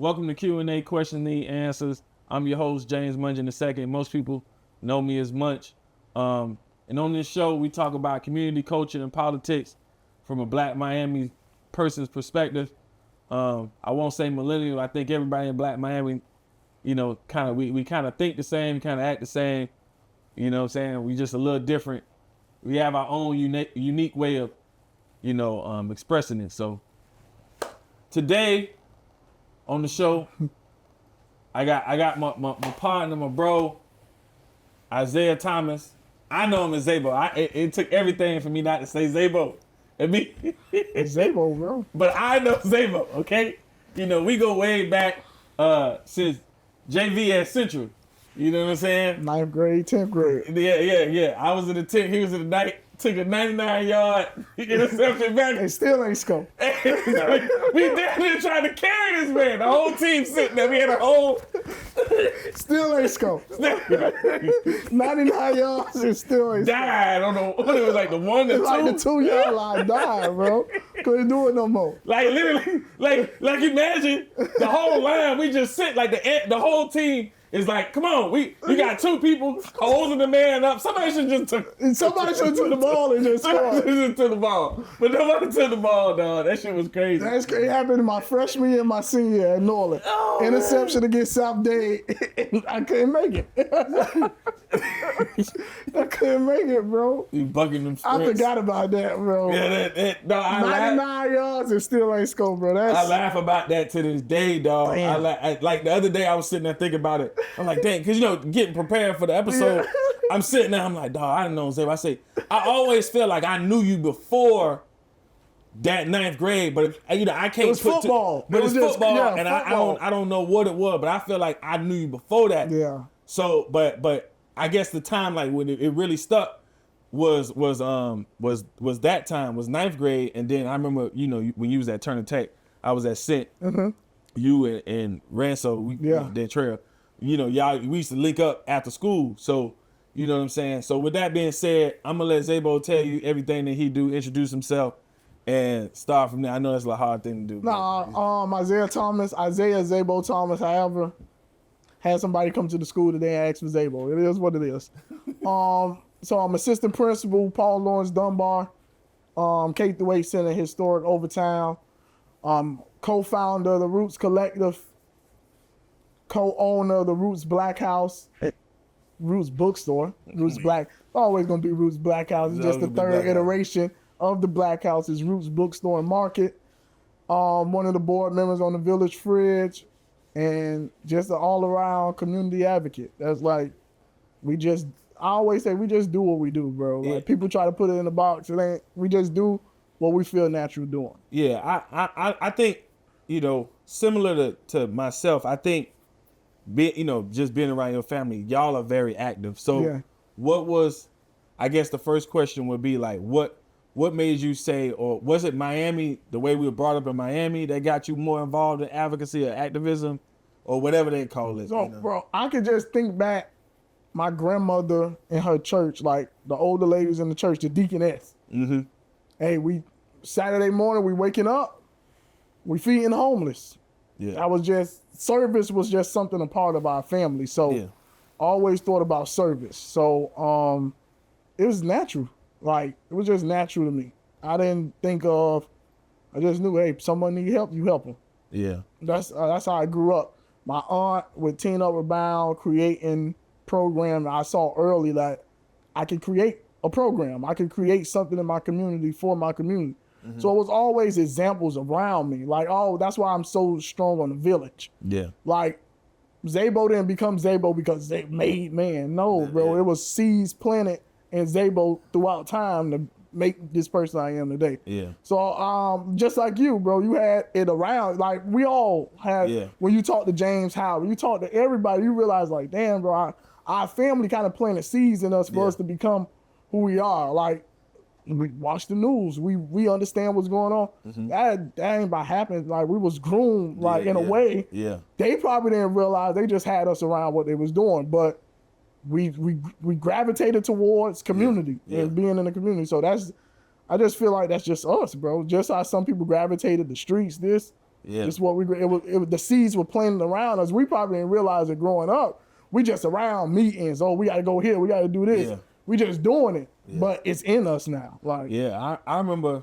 Welcome to Q&A, Question Need Answers. I'm your host, James Mungeon II. Most people know me as Munch. And on this show, we talk about community, culture, and politics from a Black Miami person's perspective. I won't say millennial. I think everybody in Black Miami, we kind of think the same, kind of act the same. You know what I'm saying? We just a little different. We have our own unique way of, expressing it. So today on the show, I got my partner, my bro, Isaiah Thomas. I know him as Zaybo. It took everything for me not to say Zaybo. It's Zaybo, bro. But I know Zaybo, okay? We go way back since JV at Central. You know what I'm saying? 9th grade, 10th grade. Yeah. I was in the 10th, he was in the 9th. Took a 99-yard interception back. It still ain't scope. We definitely trying to carry this man. The whole team sitting there. We had a whole... Still ain't scope. 99 yards and still ain't scope. Died on the... What it was like the 1 to 2? Like the 2-yard line. Died, bro. Couldn't do it no more. Like literally, like imagine the whole line. We just sit like the whole team is like, come on, we got 2 people holding the man up. Somebody should just took the ball and just scored. Just took the ball, but nobody took the ball, dog. That shit was crazy. That's crazy. It happened in my freshman year and my senior year at Norland. Oh. Interception against South Dade. I couldn't make it. I couldn't make it, bro. You bucking them sprints. I forgot about that, bro. Yeah, no, 99 yards and still ain't scope, bro. I laugh about that to this day, dog. Like the other day, I was sitting there thinking about it. I'm like, dang, because getting prepared for the episode, I'm sitting there, I'm like, dog, I didn't know Zaybo. I say, I always feel like I knew you before that 9th grade, but I can't. It was football. But it's football, and football. I don't know what it was, but I feel like I knew you before that. Yeah. So, but I guess the time like when it really stuck was that time was 9th grade, and then I remember when you was at Turner Tech, I was at Cent. Mm-hmm. You and Ranso, that trail. Y'all, we used to link up after school. So, you know what I'm saying? So with that being said, I'm gonna let Zaybo tell you everything that he do, introduce himself, and start from there. I know that's a hard thing to do. Isaiah Zaybo Thomas, however, had somebody come to the school today and ask for Zaybo. It is what it is. So I'm assistant principal, Paul Lawrence Dunbar, K-8 Center, Historic Overtown, co-founder of the Roots Collective, co-owner of the Roots Black House, Roots Bookstore, Roots Black, always gonna be Roots Black House. It's just the third iteration of the Black House is Roots Bookstore and Market. One of the board members on the Village Fridge, and just an all-around community advocate. That's like, I always say we just do what we do, bro. Like people try to put it in a box, we just do what we feel natural doing. Yeah, I think, similar to myself, I think just being around your family, y'all are very active. So what was, I guess the first question would be like, what made you say, or was it Miami, the way we were brought up in Miami, that got you more involved in advocacy or activism or whatever they call it? So, bro, I could just think back, my grandmother in her church, like the older ladies in the church, the deaconess. Mm-hmm. Hey, Saturday morning, we waking up, we feeding the homeless. Yeah. Service was just something a part of our family. So I always thought about service. So it was natural. Like, it was just natural to me. I didn't think I just knew, hey, someone need help, you help them. Yeah. That's how I grew up. My aunt with Teen Upward Bound creating program. I saw early that I could create a program. I could create something in my community for my community. Mm-hmm. So it was always examples around me. Like, that's why I'm so strong on the village. Yeah. Like, Zaybo didn't become Zaybo because they made man. No, bro. It was seeds planted in Zaybo throughout time to make this person I am today. Yeah. So just like you, bro, you had it around. Like, we all had, when you talk to James Howard, you talk to everybody, you realize like, damn, bro, our family kind of planted seeds in us for us to become who we are. Like, we watch the news. We understand what's going on. Mm-hmm. That ain't by happening. Like, we was groomed, like, in a way. Yeah. They probably didn't realize they just had us around what they was doing, but we gravitated towards community and being in the community. So I just feel like that's just us, bro. Just how some people gravitated the streets, Yeah. It's what the seeds were planted around us. We probably didn't realize it growing up. We just around meetings. Oh, we got to go here. We got to do this. Yeah. We just doing it, but it's in us now. Like, yeah, I remember.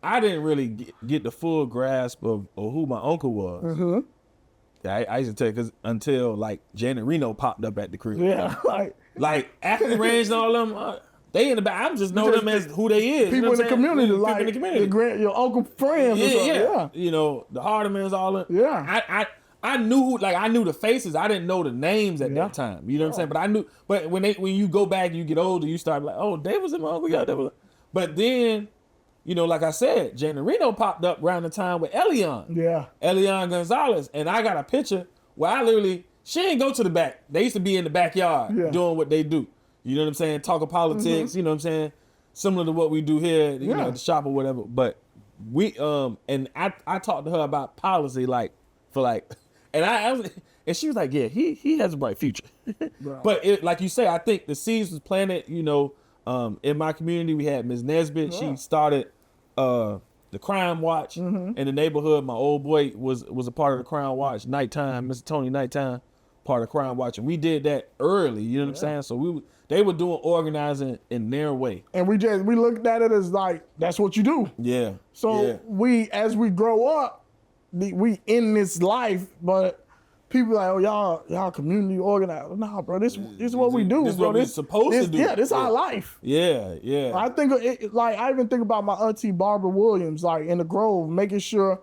I didn't really get the full grasp of who my uncle was. mm-hmm. I used to tell you, because until like Janet Reno popped up at the crib. Yeah, like after the range and all them, they in the back. I just know them as who they is. People you know in the community, people like in the community. your uncle friends. Yeah. You know, the Hardemans, all that. Yeah. I knew I knew the faces. I didn't know the names at that time. You know what I'm saying? But I knew. But when you go back and you get older, you start like, oh, they was in my uncle. Yeah, they was. But then, you know, like I said, Janet Reno popped up around the time with Elion. Yeah. Elion Gonzalez. And I got a picture where I literally, she didn't go to the back. They used to be in the backyard doing what they do. You know what I'm saying? Talking politics, you know what I'm saying? Similar to what we do here, you know, at the shop or whatever. But we, and I talked to her about policy, and she was like, yeah, he has a bright future. But like you say, I think the seeds was planted, you know, in my community. We had Ms. Nesbitt. She started the Crime Watch in the neighborhood. My old boy was a part of the Crime Watch, nighttime, Mr. Tony Nighttime, part of Crime Watch. And we did that early, you know what I'm saying? So they were doing organizing in their way. And we looked at it as like, that's what you do. Yeah. So as we grow up, we in this life, but people like, oh, y'all community organized. Nah, bro, this is what we do. This is bro. what we're supposed to do. Yeah, this our life. Yeah. I think I even think about my auntie Barbara Williams, like in the Grove, making sure,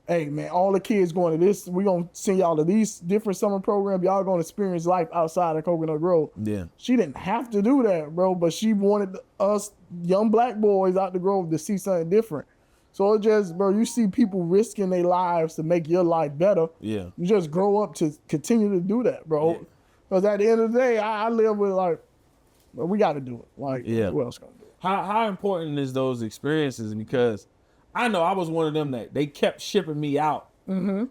hey man, all the kids going to this, we gonna send y'all to these different summer programs. Y'all gonna experience life outside of Coconut Grove. Yeah. She didn't have to do that, bro, but she wanted us young black boys out the Grove to see something different. So it just, bro, you see people risking their lives to make your life better. Yeah. You just grow up to continue to do that, bro. Because at the end of the day, I live with like, well, we got to do it. Like, who else gonna do it? How important is those experiences? Because I know I was one of them that they kept shipping me out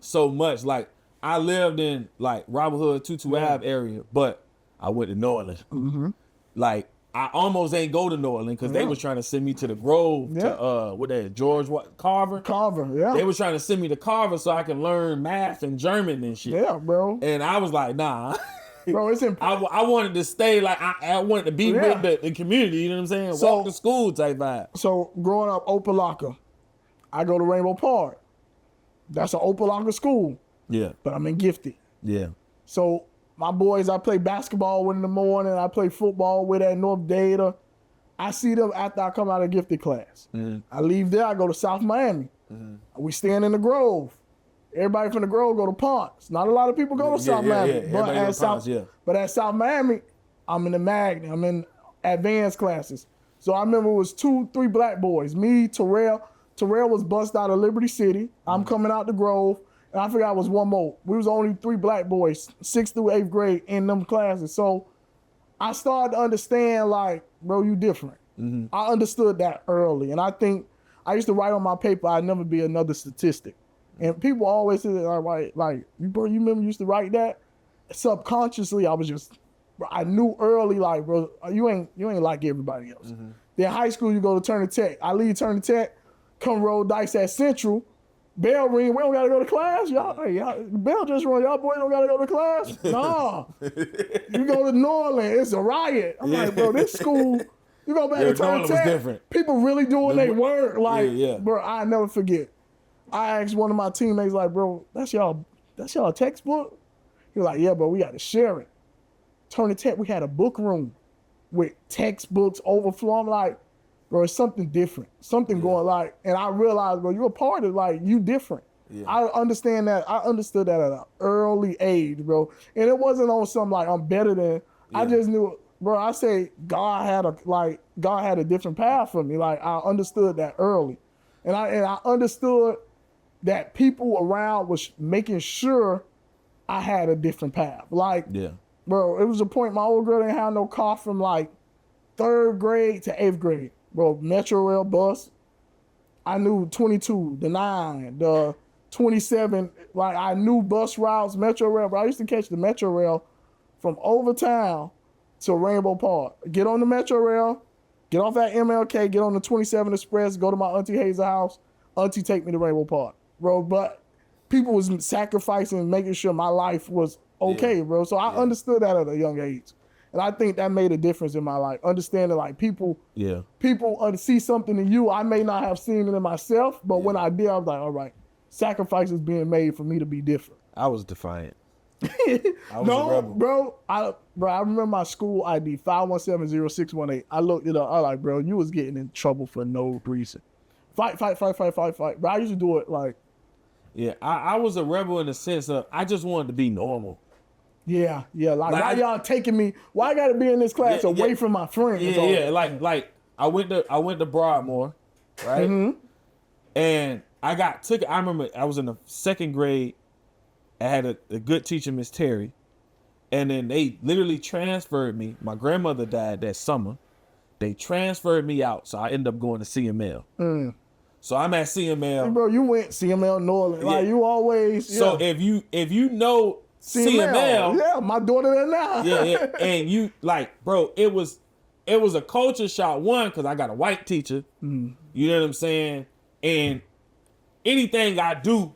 so much. Like I lived in like Robert Hood, Tutu Ave area, but I went to New Orleans. Like I almost ain't go to New Orleans because they was trying to send me to the Grove to George Carver. They was trying to send me to Carver so I can learn math and German and shit. Yeah, bro. And I was like, nah. Bro, it's important. I wanted to stay like I wanted to be with the community. You know what I'm saying? So, walk to school type vibe. So growing up, Opelika, I go to Rainbow Park. That's an Opelika school. Yeah. But I'm in Gifted. Yeah. So my boys, I play basketball with in the morning. I play football with at North Data. I see them after I come out of Gifted class. I leave there. I go to South Miami. We stand in the Grove. Everybody from the Grove go to Ponce. Not a lot of people go to South Miami. But at South Miami, I'm in the Magnet. I'm in advanced classes. So I remember it was 2-3 black boys. Me, Terrell. Terrell was bussed out of Liberty City. I'm coming out the Grove. And I forgot it was one more. We was only 3 black boys, 6th through 8th grade in them classes. So I started to understand, like, bro, you different. I understood that early. And I think I used to write on my paper, I'd never be another statistic. And people always say, like, bro, you remember you used to write that? Subconsciously, I knew early, like, bro, you ain't like everybody else. Then high school, you go to Turner Tech. I leave Turner Tech, come roll dice at Central. Bell ring, we don't gotta go to class. Y'all, the bell just rung. Y'all boys don't gotta go to class. Nah, you go to New Orleans, it's a riot. I'm like, bro, this school. You go back to Turner Tech. People really doing their work. Like, bro, I never forget. I asked one of my teammates, like, bro, that's y'all textbook? He was like, yeah, bro, we got to share it. Turner Tech, we had a book room with textbooks overflow. I'm like, bro, it's something different. Something going like, and I realized, bro, you're a part of like, you different. I understand that. I understood that at an early age, bro. And it wasn't on something like I'm better than. I just knew, bro, I say God had a different path for me. Like I understood that early. And I understood that people around was making sure I had a different path. Like, bro, it was a point my old girl didn't have no car from like 3rd grade to 8th grade. Bro, Metro Rail bus. I knew 22, the 9, the 27. Like, I knew bus routes, Metro Rail. Bro, I used to catch the Metro Rail from Overtown to Rainbow Park. Get on the Metro Rail, get off that MLK, get on the 27 Express, go to my Auntie Hayes' house. Auntie take me to Rainbow Park, bro. But people was sacrificing and making sure my life was okay, bro. So I understood that at a young age. And I think that made a difference in my life. Understanding like people see something in you I may not have seen it in myself, but when I did, I was like, all right, sacrifices being made for me to be different. I was defiant. I was a rebel. Bro, I remember my school ID 5170618. I looked it up. I was like, bro, you was getting in trouble for no reason. Fight. But I used to do it like. Yeah, I was a rebel in the sense of I just wanted to be normal. Yeah. Like why y'all taking me? Why I gotta be in this class away from my friends? Yeah. Like I went to Broadmoor, right? Mm-hmm. And I remember I was in the second grade. I had a good teacher, Miss Terry, and then they literally transferred me. My grandmother died that summer. They transferred me out, so I ended up going to CML. So I'm at CML. Hey bro, you went CML Norland. Like you always. So if you know CML, yeah, my daughter there now. yeah, and you like, bro, it was a culture shock. One, because I got a white teacher. You know what I'm saying, and anything I do,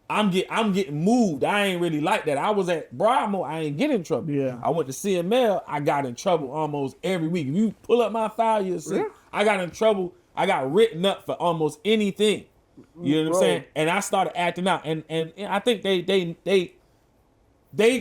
I'm getting moved. I ain't really like that. I was at Broadmoor, I ain't get in trouble. Yeah. I went to CML, I got in trouble almost every week. If you pull up my file, you'll see I got in trouble. I got written up for almost anything. You know what I'm saying? And I started acting out. And I think they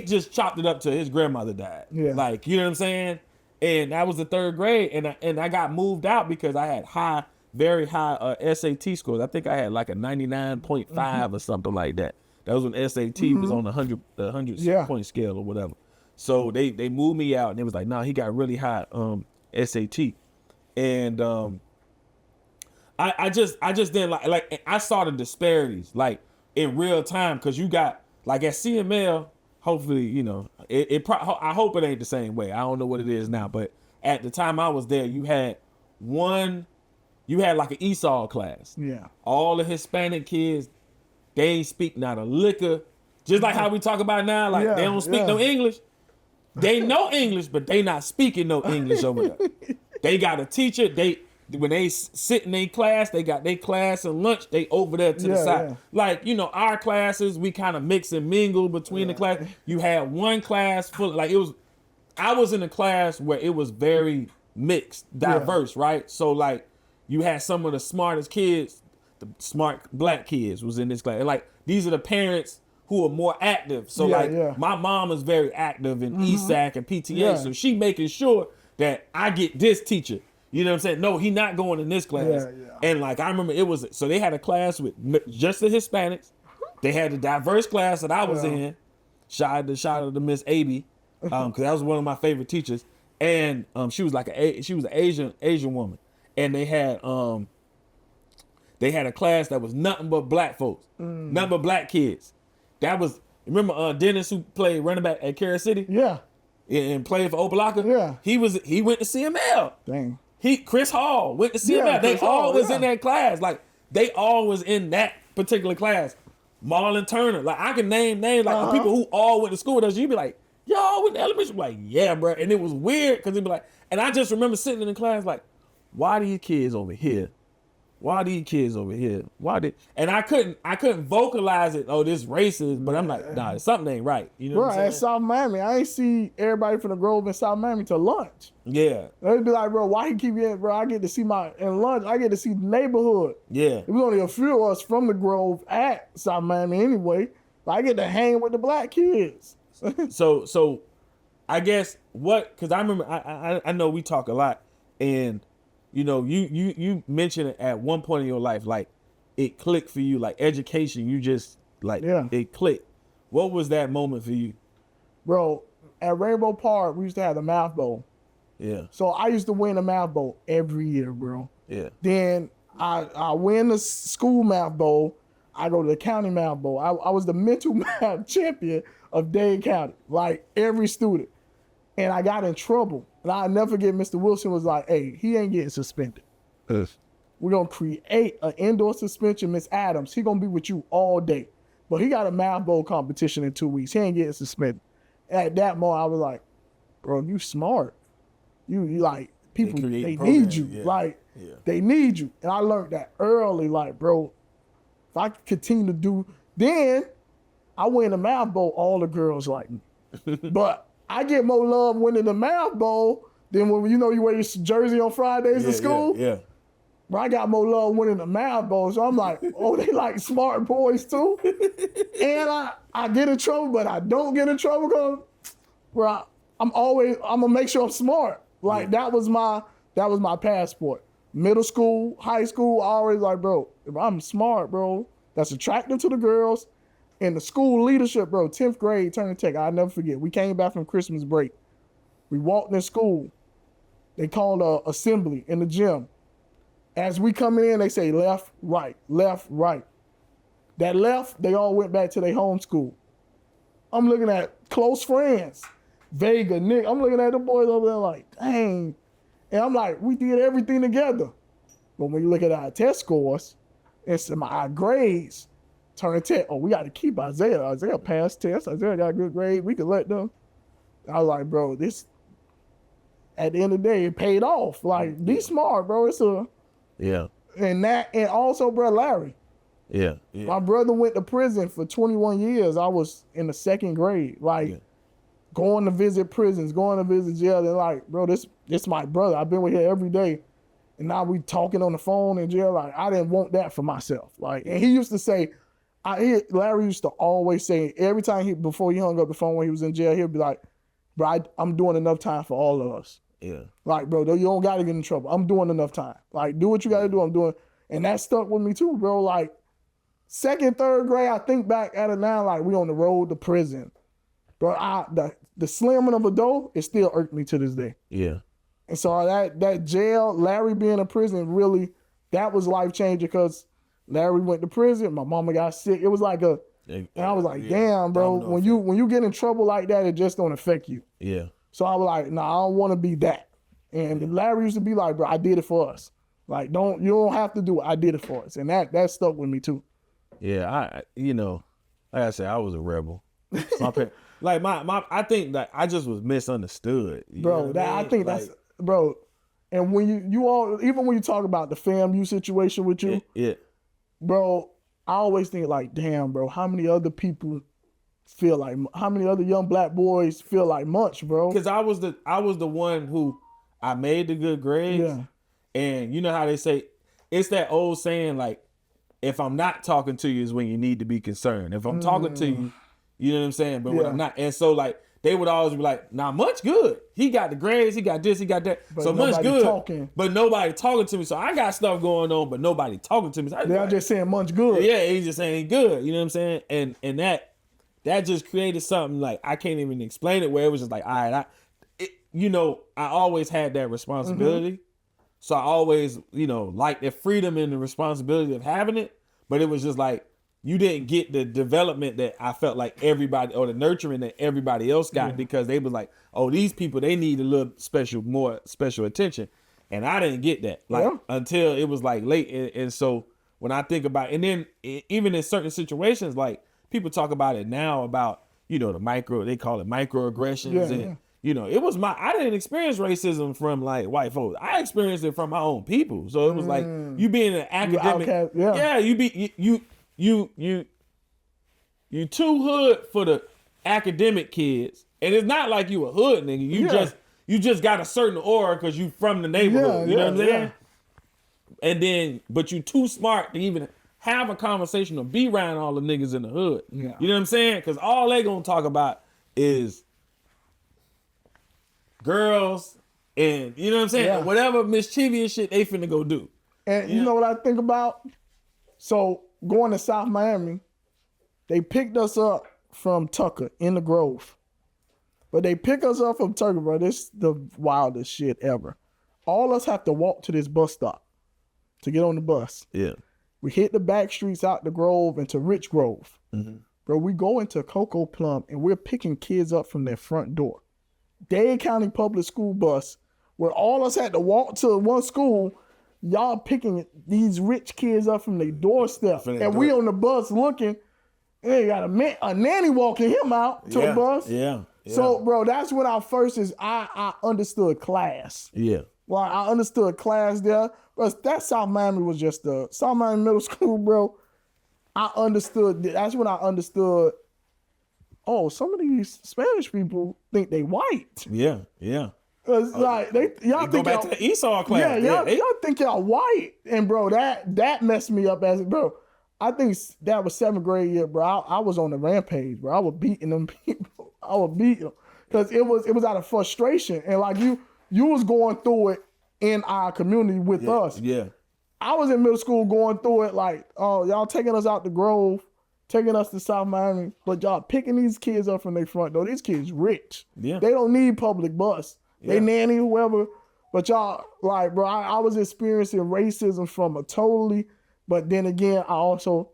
just chopped it up to his grandmother died. Yeah. Like, you know what I'm saying? And that was the third grade. And I got moved out because I had very high SAT scores. I think I had like a 99.5 or something like that. That was when SAT was on the 100 point scale or whatever. So they moved me out and it was like, nah, he got really high SAT. And I just didn't like I saw the disparities like in real time, because you got like at CML, hopefully, you know, I hope it ain't the same way. I don't know what it is now, but at the time I was there, you had like an Esau class. Yeah. All the Hispanic kids, they ain't speak not a liquor. Just like how we talk about now, like they don't speak no English. They know English, but they not speaking no English over there. They got a teacher. When they sit in their class, they got their class and lunch, they over there to the side. Yeah. Like, you know, our classes, we kind of mix and mingle between the class. You had one class full, like I was in a class where it was very mixed, diverse, right? So like you had some of the smartest kids, the smart black kids was in this class. And like, these are the parents who are more active. So my mom is very active in ESAC and PTA. So she making sure that I get this teacher. You know what I'm saying? No, he not going in this class. And like, I remember so they had a class with just the Hispanics. They had a diverse class that I was in. Shout out to Miss Abby, because that was one of my favorite teachers. And she was like she was an Asian woman. And they had a class that was nothing but black folks, nothing but black kids. That was, remember Dennis, who played running back at Carol City? Yeah. And played for Opelika? Yeah. He went to CML. Dang. Chris Hall went to CML. Yeah, they all was in that class. Like, they all was in that particular class. Marlon Turner. Like, I can name names like the people who all went to school with us. You'd be like, y'all went to elementary. Like, yeah, bro. And it was weird because it'd be like, and I just remember sitting in the class like, why these kids over here? Why these kids over here? And I couldn't vocalize it. Oh, this racist. But I'm like, nah, something ain't right. You know what I'm saying? At South Miami, I ain't see everybody from the Grove in South Miami to lunch. Yeah. They'd be like, bro, why he keep in, bro? I get to see lunch. I get to see the neighborhood. Yeah. It was only a few of us from the Grove at South Miami anyway. I get to hang with the black kids. So I guess because I remember, I know we talk a lot, and you know, you mentioned it at one point in your life, like it clicked for you, like education, you just like, it clicked. What was that moment for you? Bro, at Rainbow Park, we used to have the math bowl. Yeah. So I used to win the math bowl every year, bro. Yeah. Then I win the school math bowl. I go to the county math bowl. I was the mental math champion of Dade County, like every student. And I got in trouble. And I'll never forget, Mr. Wilson was like, hey, he ain't getting suspended. We're going to create an indoor suspension, Miss Adams. He going to be with you all day. But he got a math bowl competition in 2 weeks. He ain't getting suspended. And at that moment, I was like, bro, you smart. You like, people, they need you. Yeah. Like, they need you. And I learned that early, like, bro, if I continue to do, then I win the math bowl, all the girls like me. But I get more love winning the math bowl than when you wear your jersey on Fridays to school. Yeah. But I got more love winning the math bowl. So I'm like, oh, they like smart boys too. And I get in trouble, but I don't get in trouble because, bro, I'm gonna make sure I'm smart. Like that was my passport. Middle school, high school, I always like, bro, if I'm smart, bro, that's attractive to the girls. And the school leadership, bro, 10th grade, Turner Tech, I'll never forget. We came back from Christmas break. We walked in school. They called a assembly in the gym. As we come in, they say left, right, left, right. That left, they all went back to their home school. I'm looking at close friends, Vega, Nick. I'm looking at the boys over there like, dang. And I'm like, we did everything together. But when you look at our test scores, it's our grades, Turner Tech, oh, we got to keep Isaiah. Isaiah passed tests. Isaiah got a good grade. We could let them. I was like, bro, this, at the end of the day, it paid off. Like, be smart, bro. Yeah. And also, bro, Larry. Yeah. My brother went to prison for 21 years. I was in the 2nd grade. Like, going to visit prisons, going to visit jail. They're like, bro, this my brother. I've been with him every day. And now we talking on the phone in jail. Like, I didn't want that for myself. Like, and he used to say, Larry used to always say, every time before he hung up the phone when he was in jail, he'd be like, bro, I'm doing enough time for all of us. Yeah. Like, bro, you don't got to get in trouble. I'm doing enough time. Like, do what you got to do. I'm doing. And that stuck with me too, bro. Like, 2nd, 3rd grade, I think back at it now, like, we on the road to prison. Bro, the slamming of a door, it still irked me to this day. Yeah. And so that jail, Larry being in prison, really, that was life-changing because Larry went to prison. My mama got sick. It was like and I was like, damn, bro, when you get in trouble like that, it just don't affect you. Yeah. So I was like, nah, I don't want to be that. And Larry used to be like, bro, I did it for us. Like, you don't have to do it. I did it for us. And that stuck with me too. Yeah, like I said, I was a rebel. Like I think that I just was misunderstood. Bro, I think that's, bro. And when you all, even when you talk about the FAMU situation with you, bro, I always think like, damn, bro, how many other people feel like, how many other young black boys feel like Munch, bro? Because I was the one who I made the good grades, and you know how they say, it's that old saying like, if I'm not talking to you is when you need to be concerned. If I'm talking to you, you know what I'm saying? But when I'm not, and so like they would always be like, nah, Munch good. He got the grades, he got this, he got that. But so Munch good, talking. But nobody talking to me. So I got stuff going on, but nobody talking to me. So They're just saying Munch good. Yeah, he's just saying good. You know what I'm saying? And that just created something like I can't even explain it. Where it was just like, all right, I always had that responsibility. Mm-hmm. So I always, like the freedom and the responsibility of having it. But it was just like, you didn't get the development that I felt like everybody, or the nurturing that everybody else got, because they was like, oh, these people, they need a little more special attention. And I didn't get that until it was like late. And so when I think about, and then even in certain situations, like people talk about it now about, they call it microaggressions. And it was I didn't experience racism from like white folks. I experienced it from my own people. So it was like, you being an academic, you too hood for the academic kids, and it's not like you a hood nigga. You just got a certain aura because you from the neighborhood. You know what I'm saying? And then, but you too smart to even have a conversation or be around all the niggas in the hood. Yeah. You know what I'm saying? Because all they gonna talk about is girls and you know what I'm saying? Yeah. Whatever mischievous shit they finna go do. And you know what I think about? So going to South Miami, they picked us up from Tucker in the Grove. But they pick us up from Tucker, bro. This is the wildest shit ever. All us have to walk to this bus stop to get on the bus. Yeah. We hit the back streets out the Grove into Rich Grove. Mm-hmm. Bro, we go into Cocoa Plum and we're picking kids up from their front door. Dade County Public School bus, where all us had to walk to one school, y'all picking these rich kids up from their doorstep. We on the bus looking, and they got a nanny walking him out to the bus. Yeah. So, bro, that's when I understood class. Yeah. Well, I understood class there. But that South Miami was just South Miami Middle School, bro. I understood. That's when I understood. Oh, some of these Spanish people think they white. Yeah, yeah. Cause like y'all Go think back to the Esau class. yeah, y'all think y'all white, and bro, that messed me up as bro. I think that was 7th grade year, bro. I was on the rampage, bro. I was beating them people. I was beating them because it was out of frustration, and like you was going through it in our community with us. Yeah. I was in middle school going through it like, oh, y'all taking us out the Grove, taking us to South Miami, but y'all picking these kids up from their front door. These kids rich. Yeah. They don't need public bus. They nanny whoever. But y'all, like, bro, I was experiencing racism from a totally, but then again, I also,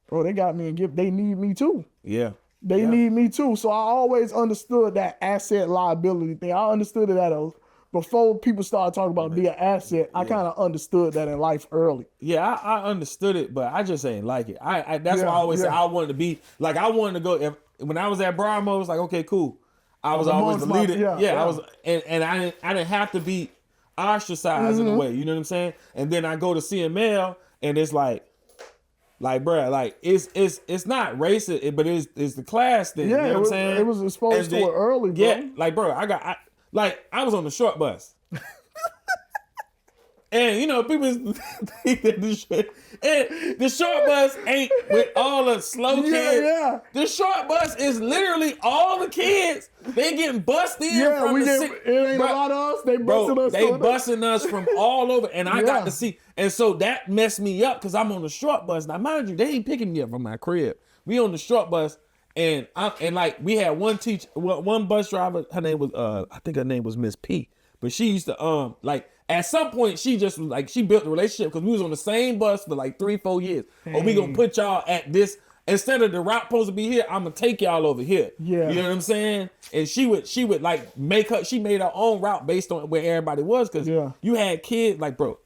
bro, they got me and they need me too. Yeah. They need me too. So I always understood that asset liability thing. I understood it before people started talking about being an asset. I kind of understood that in life early. Yeah, I understood it, but I just ain't like it. That's why I always say I wanted to be like, I wanted to go. When I was at Bramo, it was like, okay, cool. I was always the leader. I was, and I didn't have to be ostracized in a way. You know what I'm saying? And then I go to CML, and it's like bruh, like it's not racist, but it's the class thing. Yeah, you know what I'm saying? It was exposed to it early, bro. Yeah, like bro, I was on the short bus. And you know, people think that the short bus ain't with all the slow kids. Yeah. The short bus is literally all the kids. They getting busted in from it ain't a lot of us. They busting us. They busting us from all over, and I got to see. And so that messed me up because I'm on the short bus. Now, mind you, they ain't picking me up from my crib. We on the short bus, and like we had one teacher, one bus driver. Her name was I think her name was Miss P. But she used to like. At some point, she just was like, she built a relationship because we was on the same bus for like 3-4 years. Or we gonna put y'all at this, instead of the route supposed to be here, I'm gonna take y'all over here. Yeah. You know what I'm saying? And she would like she made her own route based on where everybody was. Cause you had kids, like bro,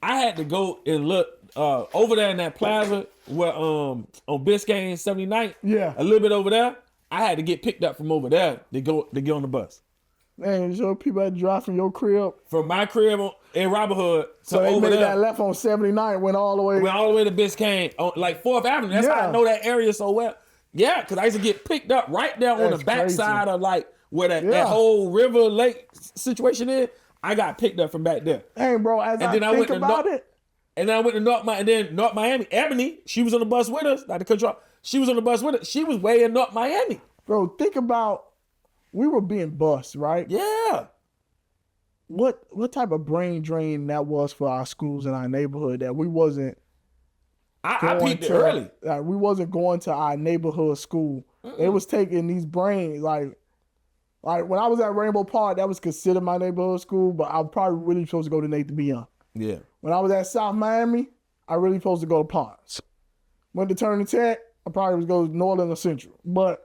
I had to go and look over there in that plaza where on Biscayne 79th. Yeah. A little bit over there. I had to get picked up from over there to get on the bus. Man, so people had to drive from your crib. From my crib in Robert Hood so they made that left on 79, went all the way to Biscayne, on like 4th Avenue. That's how I know that area so well. Yeah, because I used to get picked up right there on the backside of like where that whole river lake situation is. I got picked up from back there. Hey, bro, as I think about it. And then I went to North Miami. Ebony, she was on the bus with us, like the control. She was on the bus with us. She was way in North Miami. Bro, think about, we were being bused, right? Yeah. What type of brain drain that was for our schools in our neighborhood that we wasn't. I peeped it early. We wasn't going to our neighborhood school. It was taking these brains like when I was at Rainbow Park, that was considered my neighborhood school, but I was probably really supposed to go to Nathan B. Young. Yeah. When I was at South Miami, I really supposed to go to Ponce. Went to Turner Tech, I probably was going to Northern or Central, but.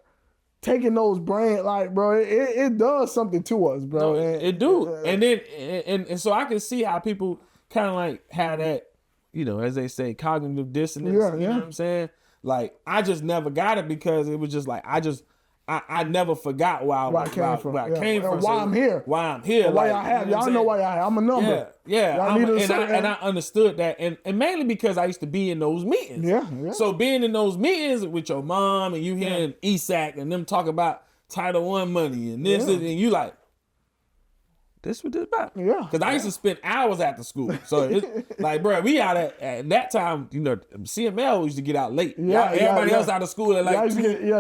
Taking those brain, like, bro, it does something to us, bro. No, it do. And then, and so I can see how people kind of like have that, you know, as they say, cognitive dissonance. You know what I'm saying? Like, I just never got it because it was just like, I never forgot where I came from. Why I'm here. Why I'm here. Why I have. Y'all know why I have. I'm a number. Yeah. And I understood that. And mainly because I used to be in those meetings. Yeah. So being in those meetings with your mom and you hearing ESAC and them talk about Title I money and this and you like, this what this about? Yeah. Because I used to spend hours after school. So it's like, bro, we out at that time, you know, CML used to get out late. Everybody else out of school at like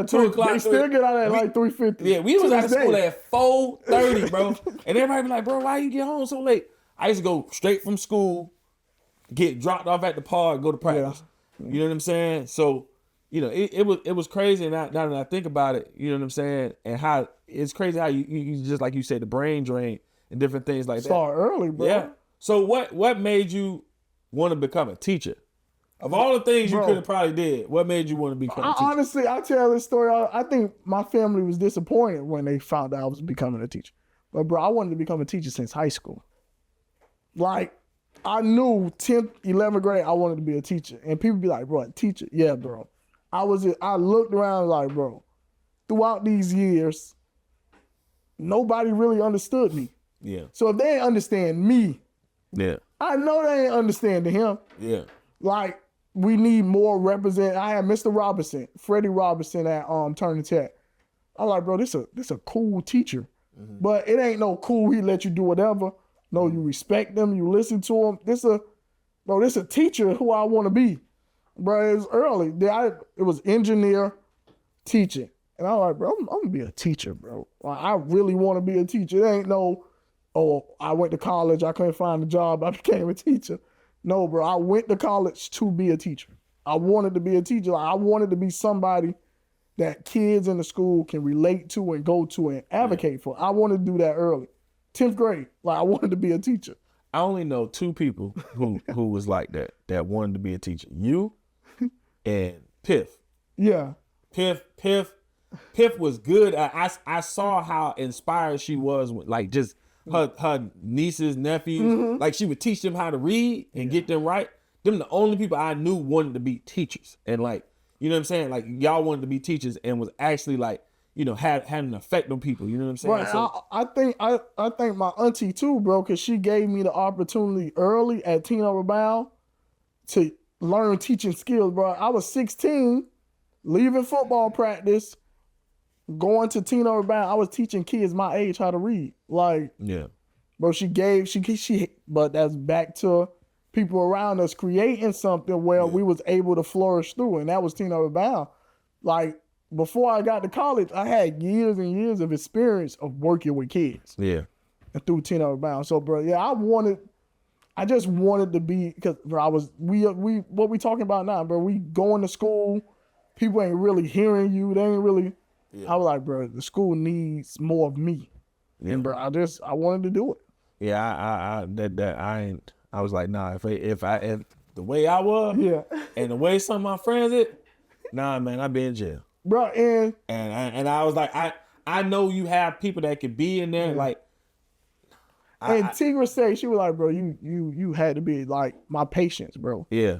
2 o'clock. They still get out at like 3:50. Yeah, we was out of school at 4:30, bro. And everybody be like, bro, why you get home so late? I used to go straight from school, get dropped off at the park, go to practice. You know what I'm saying? So, you know, it was crazy. And now that I think about it, you know what I'm saying? And how it's crazy how you just like you said, the brain drain and different things like that. Start early, bro. Yeah. So what made you want to become a teacher? Of all the things you could have probably did, what made you want to become a teacher? Honestly, I tell this story. I think my family was disappointed when they found out I was becoming a teacher. But bro, I wanted to become a teacher since high school. Like, I knew 10th, 11th grade, I wanted to be a teacher. And people be like, bro, a teacher? Yeah, bro. I looked around like, bro, throughout these years, nobody really understood me. Yeah. So if they ain't understand me, I know they ain't understanding him. Yeah. Like, we need more represent. I had Mr. Robinson, Freddie Robinson at Turner Tech. I'm like, bro, this a cool teacher. But it ain't no cool, he let you do whatever. No, you respect them, you listen to him. This a teacher who I want to be. Bro, it was early. It was engineer, teaching. And I was like, bro, I'm gonna be a teacher, bro. Like, I really want to be a teacher. It ain't no, oh, I went to college, I couldn't find a job, I became a teacher. No, bro, I went to college to be a teacher. I wanted to be a teacher. Like, I wanted to be somebody that kids in the school can relate to and go to and advocate for. I wanted to do that early. 10th grade, like, I wanted to be a teacher. I only know two people who was like that wanted to be a teacher. You and Piff. Yeah. Piff was good. I saw how inspired she was with, like, just her nieces, nephews. Like, she would teach them how to read and get them right. Them the only people I knew wanted to be teachers. And, like, you know what I'm saying? Like, y'all wanted to be teachers and was actually, like, you know, had an effect on people. You know what I'm saying? Right. So, I think my auntie too, bro, because she gave me the opportunity early at Tina Rabow to learn teaching skills, bro. I was 16, leaving football practice, going to Tina Rabow. I was teaching kids my age how to read. Like, yeah, bro, she, but that's back to people around us creating something where we was able to flourish through, and that was Tina Rabow. Like, before I got to college, I had years and years of experience of working with kids. Yeah. And through Tina Rabow. So, bro, yeah, I just wanted to be, because, bro, what we talking about now, bro? We going to school, people ain't really hearing you. They ain't really, I was like, bro, the school needs more of me. Yeah. And, bro, I wanted to do it. Yeah, I was like, nah, if the way I was, and the way some of my friends did, nah, man, I'd be in jail. Bro, and I was like, I know you have people that could be in there, like. Tigra said, she was like, bro, you had to be like my patience, bro. Yeah.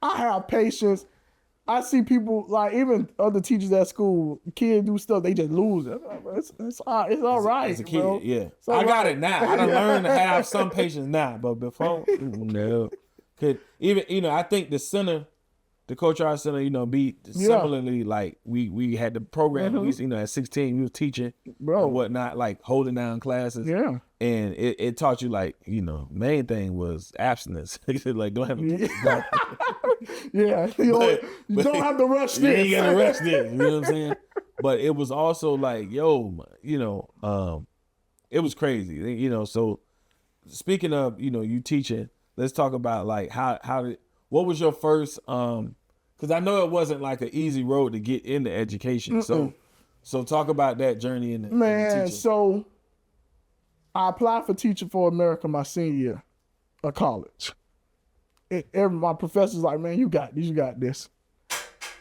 I have patience. I see people, like, even other teachers at school, kids do stuff, they just lose it. It's all right, as a kid, bro. yeah. I got it now. I done learned to have some patience now, but before, no. Could even, you know, I think the Coach Art Center, you know, be similarly, like, we had the program, we, you know, at 16, we was teaching, bro, and whatnot, like, holding down classes. Yeah. And it taught you, like, you know, main thing was abstinence. Like, don't have yeah. You don't have to rush this. You ain't got to rush this. You know what I'm saying? But it was also like, yo, you know, it was crazy. You know, so speaking of, you know, you teaching, let's talk about, like, what was your first, because I know it wasn't like an easy road to get into education. So talk about that journey in the teaching. So I applied for Teaching for America my senior year of college. My professor's like, man, you got this.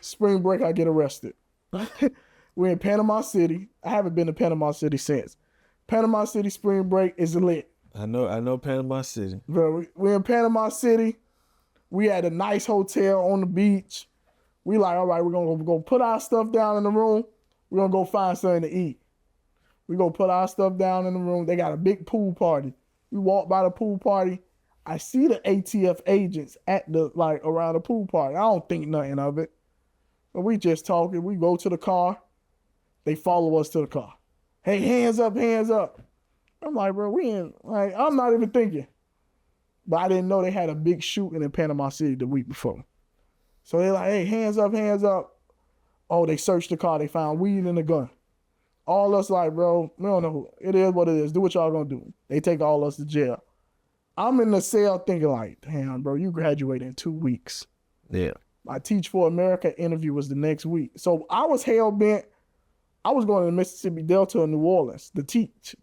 Spring break, I get arrested. We're in Panama City. I haven't been to Panama City since. Panama City spring break is lit. I know Panama City. Bro, we're in Panama City. We had a nice hotel on the beach. We like, all right, we're going to go put our stuff down in the room. We're going to go find something to eat. We go put our stuff down in the room. They got a big pool party. We walk by the pool party. I see the ATF agents at around the pool party. I don't think nothing of it. But we just talking. We go to the car. They follow us to the car. Hey, hands up, hands up. I'm like, bro, I'm not even thinking. But I didn't know they had a big shooting in Panama City the week before. So they're like, hey, hands up, hands up. Oh, they searched the car. They found weed and a gun. All us like, bro, we don't know. It is what it is. Do what y'all gonna do. They take all us to jail. I'm in the cell thinking like, damn, bro, you graduate in 2 weeks. Yeah. My Teach for America interview was the next week. So I was hell-bent. I was going to the Mississippi Delta in New Orleans to Teach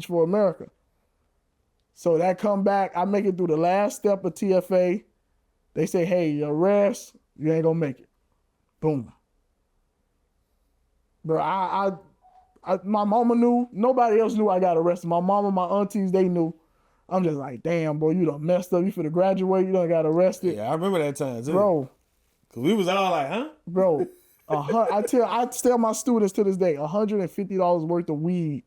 for America. So that come back, I make it through the last step of TFA. They say, hey, your arrest, you ain't gonna make it. Boom. Bro, my mama knew. Nobody else knew I got arrested. My mama, my aunties, they knew. I'm just like, damn, bro, you done messed up. You finna graduate. You done got arrested. Yeah, I remember that time too. Bro. Cause we was all like, huh? Bro, I tell my students to this day, $150 worth of weed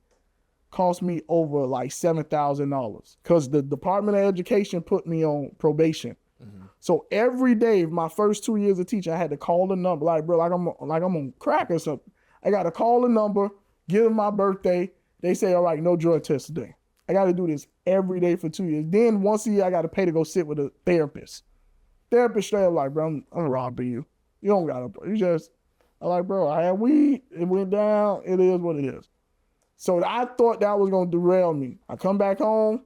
cost me over like $7,000. Cause the Department of Education put me on probation So every day, my first 2 years of teaching, I had to call the number, like, bro, like I'm on crack or something. I got to call the number, give them my birthday. They say, all right, no drug test today. I got to do this every day for 2 years. Then once a year, I got to pay to go sit with a therapist. Therapist straight up like, bro, I'm robbing you. You don't got to, you just, I'm like, bro, I had weed. It went down. It is what it is. So I thought that was going to derail me. I come back home,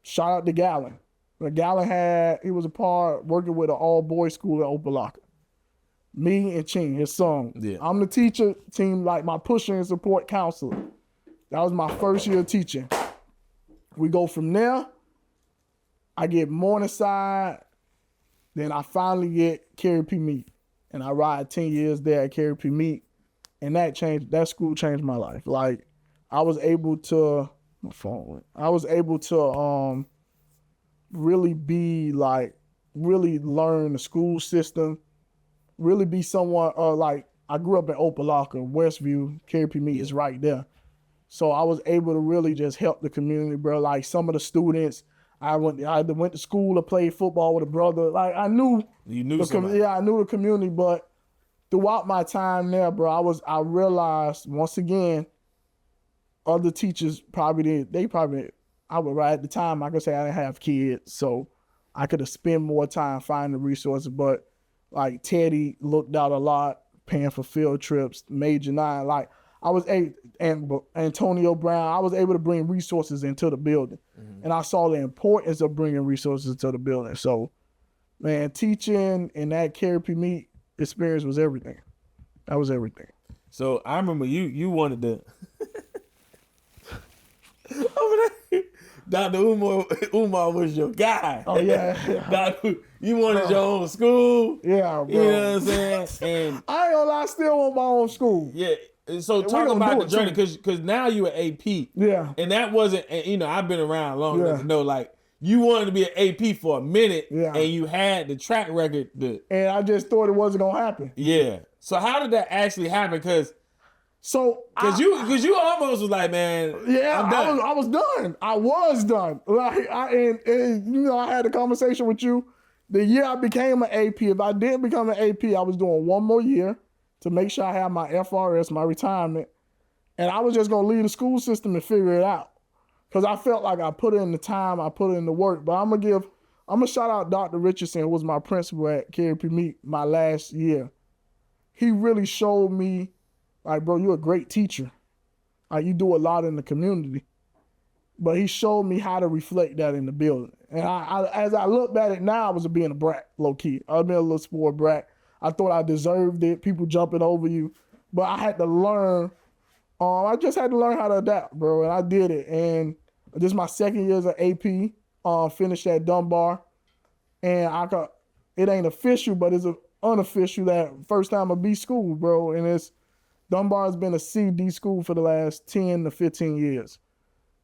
shout out to Gallon. But Gallon he was a part working with an all-boys school at Opalaka. Me and Ching, his son. Yeah. I'm the teacher, team, like my pusher and support counselor. That was my first year of teaching. We go from there. I get Morningside. Then I finally get Carey P. Meek. And I ride 10 years there at Carey P. Meek. And that school changed my life. Like, I was able to, my phone went. I was able to really learn the school system, really be someone, like, I grew up in Opalaka, Westview, Carey P. Meek is right there. So I was able to really just help the community, bro. Like, some of the students, I either went to school or played football with a brother. Like, I knew. You knew somebody. Yeah, I knew the community, but throughout my time there, bro, I realized once again, other teachers I would, right at the time, I could say I didn't have kids, so I could have spent more time finding the resources, but like Teddy looked out a lot, paying for field trips, Major 9, like and Antonio Brown, I was able to bring resources into the building. And I saw the importance of bringing resources into the building. So, man, teaching and that Carey P. Meek experience was everything. That was everything. So I remember you wanted to Dr. Umar was your guy. Oh yeah. You wanted your own school. Yeah, bro. You know what I'm saying? And I ain't gonna lie, I still want my own school. yeah. So talk about the journey, because now you an AP. Yeah. And that wasn't, I've been around long enough to know, like, you wanted to be an AP for a minute, and you had the track record. And I just thought it wasn't gonna happen. Yeah. So how did that actually happen? Because you almost was like, man, yeah, I'm done. I was done. I was done. Like, I had a conversation with you. The year I became an AP, if I didn't become an AP, I was doing one more year to make sure I have my FRS, my retirement. And I was just going to leave the school system and figure it out. Because I felt like I put in the time, I put in the work. But I'm going to shout out Dr. Richardson, who was my principal at Carey P. Meek my last year. He really showed me, like, bro, you're a great teacher. Like, you do a lot in the community. But he showed me how to reflect that in the building. And as I look at it now, I was being a brat, low key. I was being a little sport brat. I thought I deserved it, people jumping over you. But I had to learn, I just had to learn how to adapt, bro. And I did it. And this is my second year as an AP, finished at Dunbar. And it ain't official, but it's unofficial that first time a B school, bro. And Dunbar has been a CD school for the last 10 to 15 years.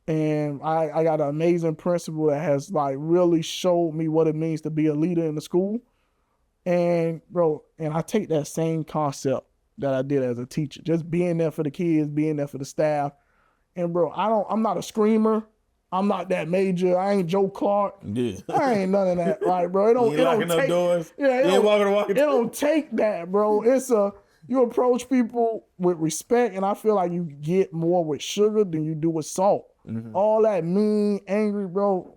And I got an amazing principal that has, like, really showed me what it means to be a leader in the school. And, bro, I take that same concept that I did as a teacher, just being there for the kids, being there for the staff. And, bro, I'm not a screamer. I'm not that major. I ain't Joe Clark. Yeah. I ain't none of that, right, bro? It don't take that, bro. You approach people with respect, and I feel like you get more with sugar than you do with salt. Mm-hmm. All that mean, angry, bro.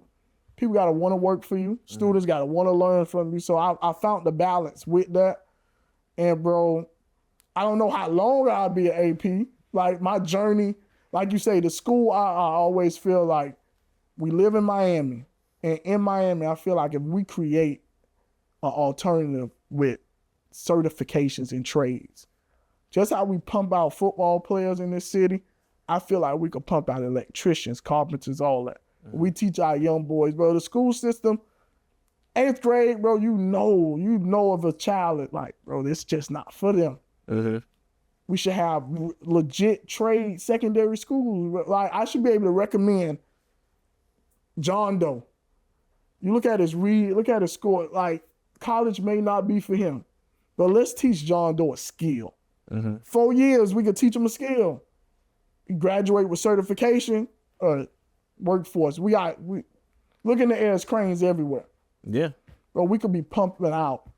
People got to want to work for you. Students got to want to learn from you. So I found the balance with that. And, bro, I don't know how long I'll be an AP. Like, my journey, like you say, the school, I always feel like we live in Miami. And in Miami, I feel like if we create an alternative with certifications and trades, just how we pump out football players in this city, I feel like we could pump out electricians, carpenters, all that. We teach our young boys, bro. The school system, 8th grade, bro, you know of a child that, like, bro, this just not for them. Mm-hmm. We should have legit trade secondary schools. Like, I should be able to recommend John Doe. You look at his score, like, college may not be for him, but let's teach John Doe a skill. Mm-hmm. 4 years, we could teach him a skill. He graduate with certification, workforce. We look in the air as cranes everywhere. Yeah. bro, we could be pumping out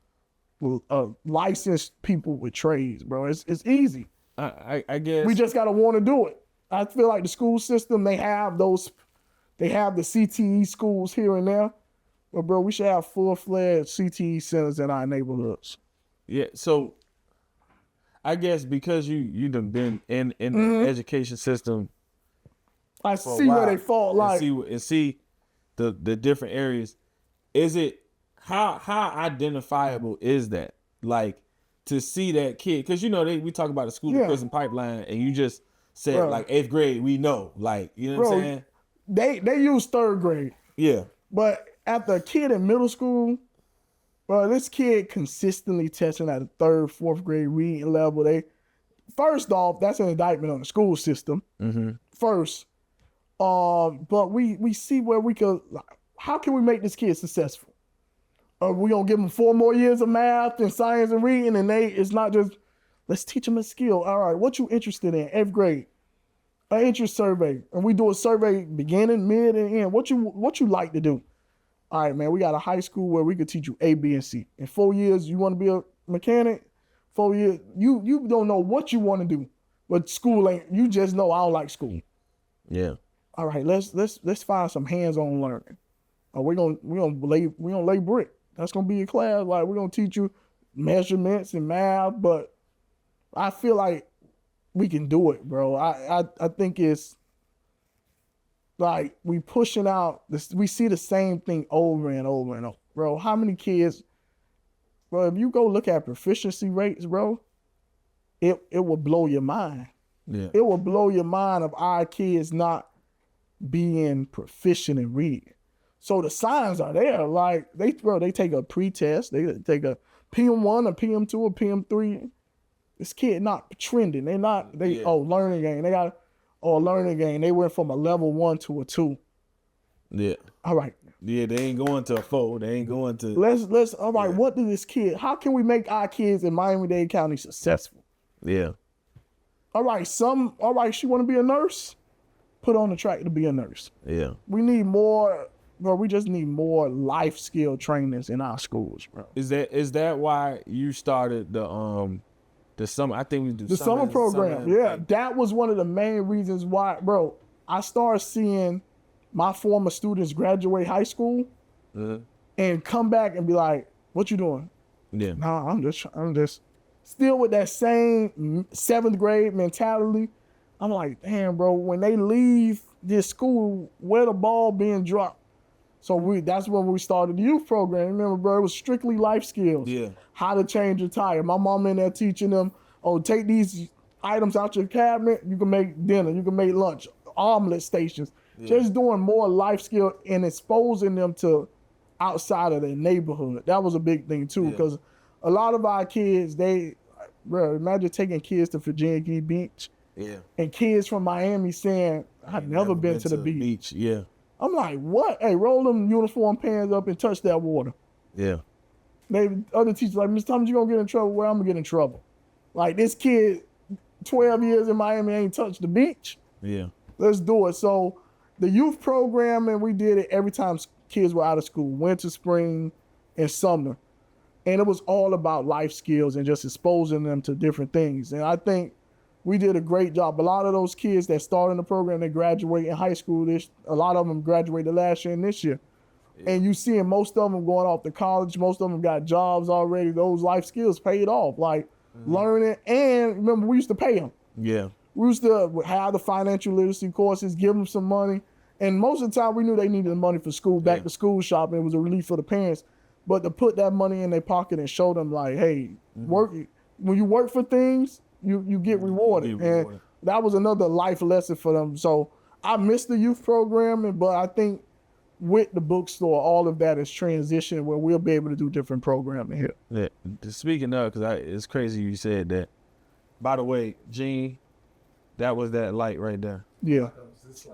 licensed people with trades, bro. It's easy. I guess We just gotta want to do it. I feel like the school system, they have the CTE schools here and there, but bro, we should have full-fledged CTE centers in our neighborhoods. Yeah, so I guess because you done been in the education system, I see where they fall. Like, and see the different areas. Is it how identifiable is that? Like to see that kid, because we talk about the school to prison pipeline, and you just said like 8th grade, we know, like what I'm saying. They use 3rd grade. Yeah, but after a kid in middle school, bro, this kid consistently testing at a 3rd, 4th grade reading level. First off, that's an indictment on the school system. First, but we see where we could. How can we make this kid successful? Are we gonna give them 4 more years of math and science and reading, and it's not just let's teach them a skill. All right, what you interested in? 8th grade, an interest survey, and we do a survey beginning, mid, and end. What you like to do? All right, man, we got a high school where we could teach you A, B, and C. In 4 years, you want to be a mechanic. 4 years, you don't know what you want to do, but school ain't. You just know I don't like school. Yeah. All right, let's find some hands-on learning. We're gonna lay brick. That's gonna be your class. Like we're gonna teach you measurements and math, but I feel like we can do it, bro. I think it's like we pushing out this. We see the same thing over and over and over, bro. How many kids, bro? If you go look at proficiency rates, bro, it will blow your mind. Yeah. It will blow your mind of our kids not being proficient in reading. So the signs are there. Like they take a pre-test, they take a PM1, a PM2, a PM3. This kid not trending. Learning game. They got learning game. They went from a level 1 to a 2. Yeah. All right. Yeah, they ain't going to a 4. They ain't going to. Let's. All right. Yeah. What do this kid? How can we make our kids in Miami-Dade County successful? Yeah. All right. She want to be a nurse. Put on the track to be a nurse. Yeah. We need more. Bro, we just need more life skill trainers in our schools, bro. Is that why you started the summer? I think we do the summer program. Yeah, that was one of the main reasons why, bro. I started seeing my former students graduate high school and come back and be like, "What you doing?" Yeah. Nah, I'm just still with that same 7th grade mentality. I'm like, damn, bro. When they leave this school, where the ball being dropped? So that's when we started the youth program. Remember, bro, it was strictly life skills. Yeah. How to change a tire. My mom in there teaching them, take these items out your cabinet. You can make dinner. You can make lunch. Omelet stations. Yeah. Just doing more life skill and exposing them to outside of their neighborhood. That was a big thing, too, because a lot of our kids, bro, imagine taking kids to Virginia Beach. Yeah. And kids from Miami saying, I've never been to the beach. Yeah. I'm like, what? Hey, roll them uniform pants up and touch that water. Yeah. Other teachers like, Mr. Thomas, you gonna get in trouble? Well, I'm gonna get in trouble. Like this kid, 12 years in Miami, ain't touched the beach. Yeah. Let's do it. So the youth program, and we did it every time kids were out of school, winter, spring, and summer. And it was all about life skills and just exposing them to different things. And I think we did a great job. A lot of those kids that started in the program, they graduate in high school. A lot of them graduated last year and this year. Yeah. And you seeing most of them going off to college. Most of them got jobs already. Those life skills paid off, like learning. And remember, we used to pay them. Yeah. We used to have the financial literacy courses, give them some money. And most of the time, we knew they needed the money for school, back to school shopping. It was a relief for the parents. But to put that money in their pocket and show them, like, hey, work. When you work for things, you get rewarded. And that was another life lesson for them. So I missed the youth program, but I think with the bookstore, all of that is transitioning where we'll be able to do different programming here. Yeah. Speaking of, because it's crazy you said that. By the way, Gene, that was that light right there. Yeah.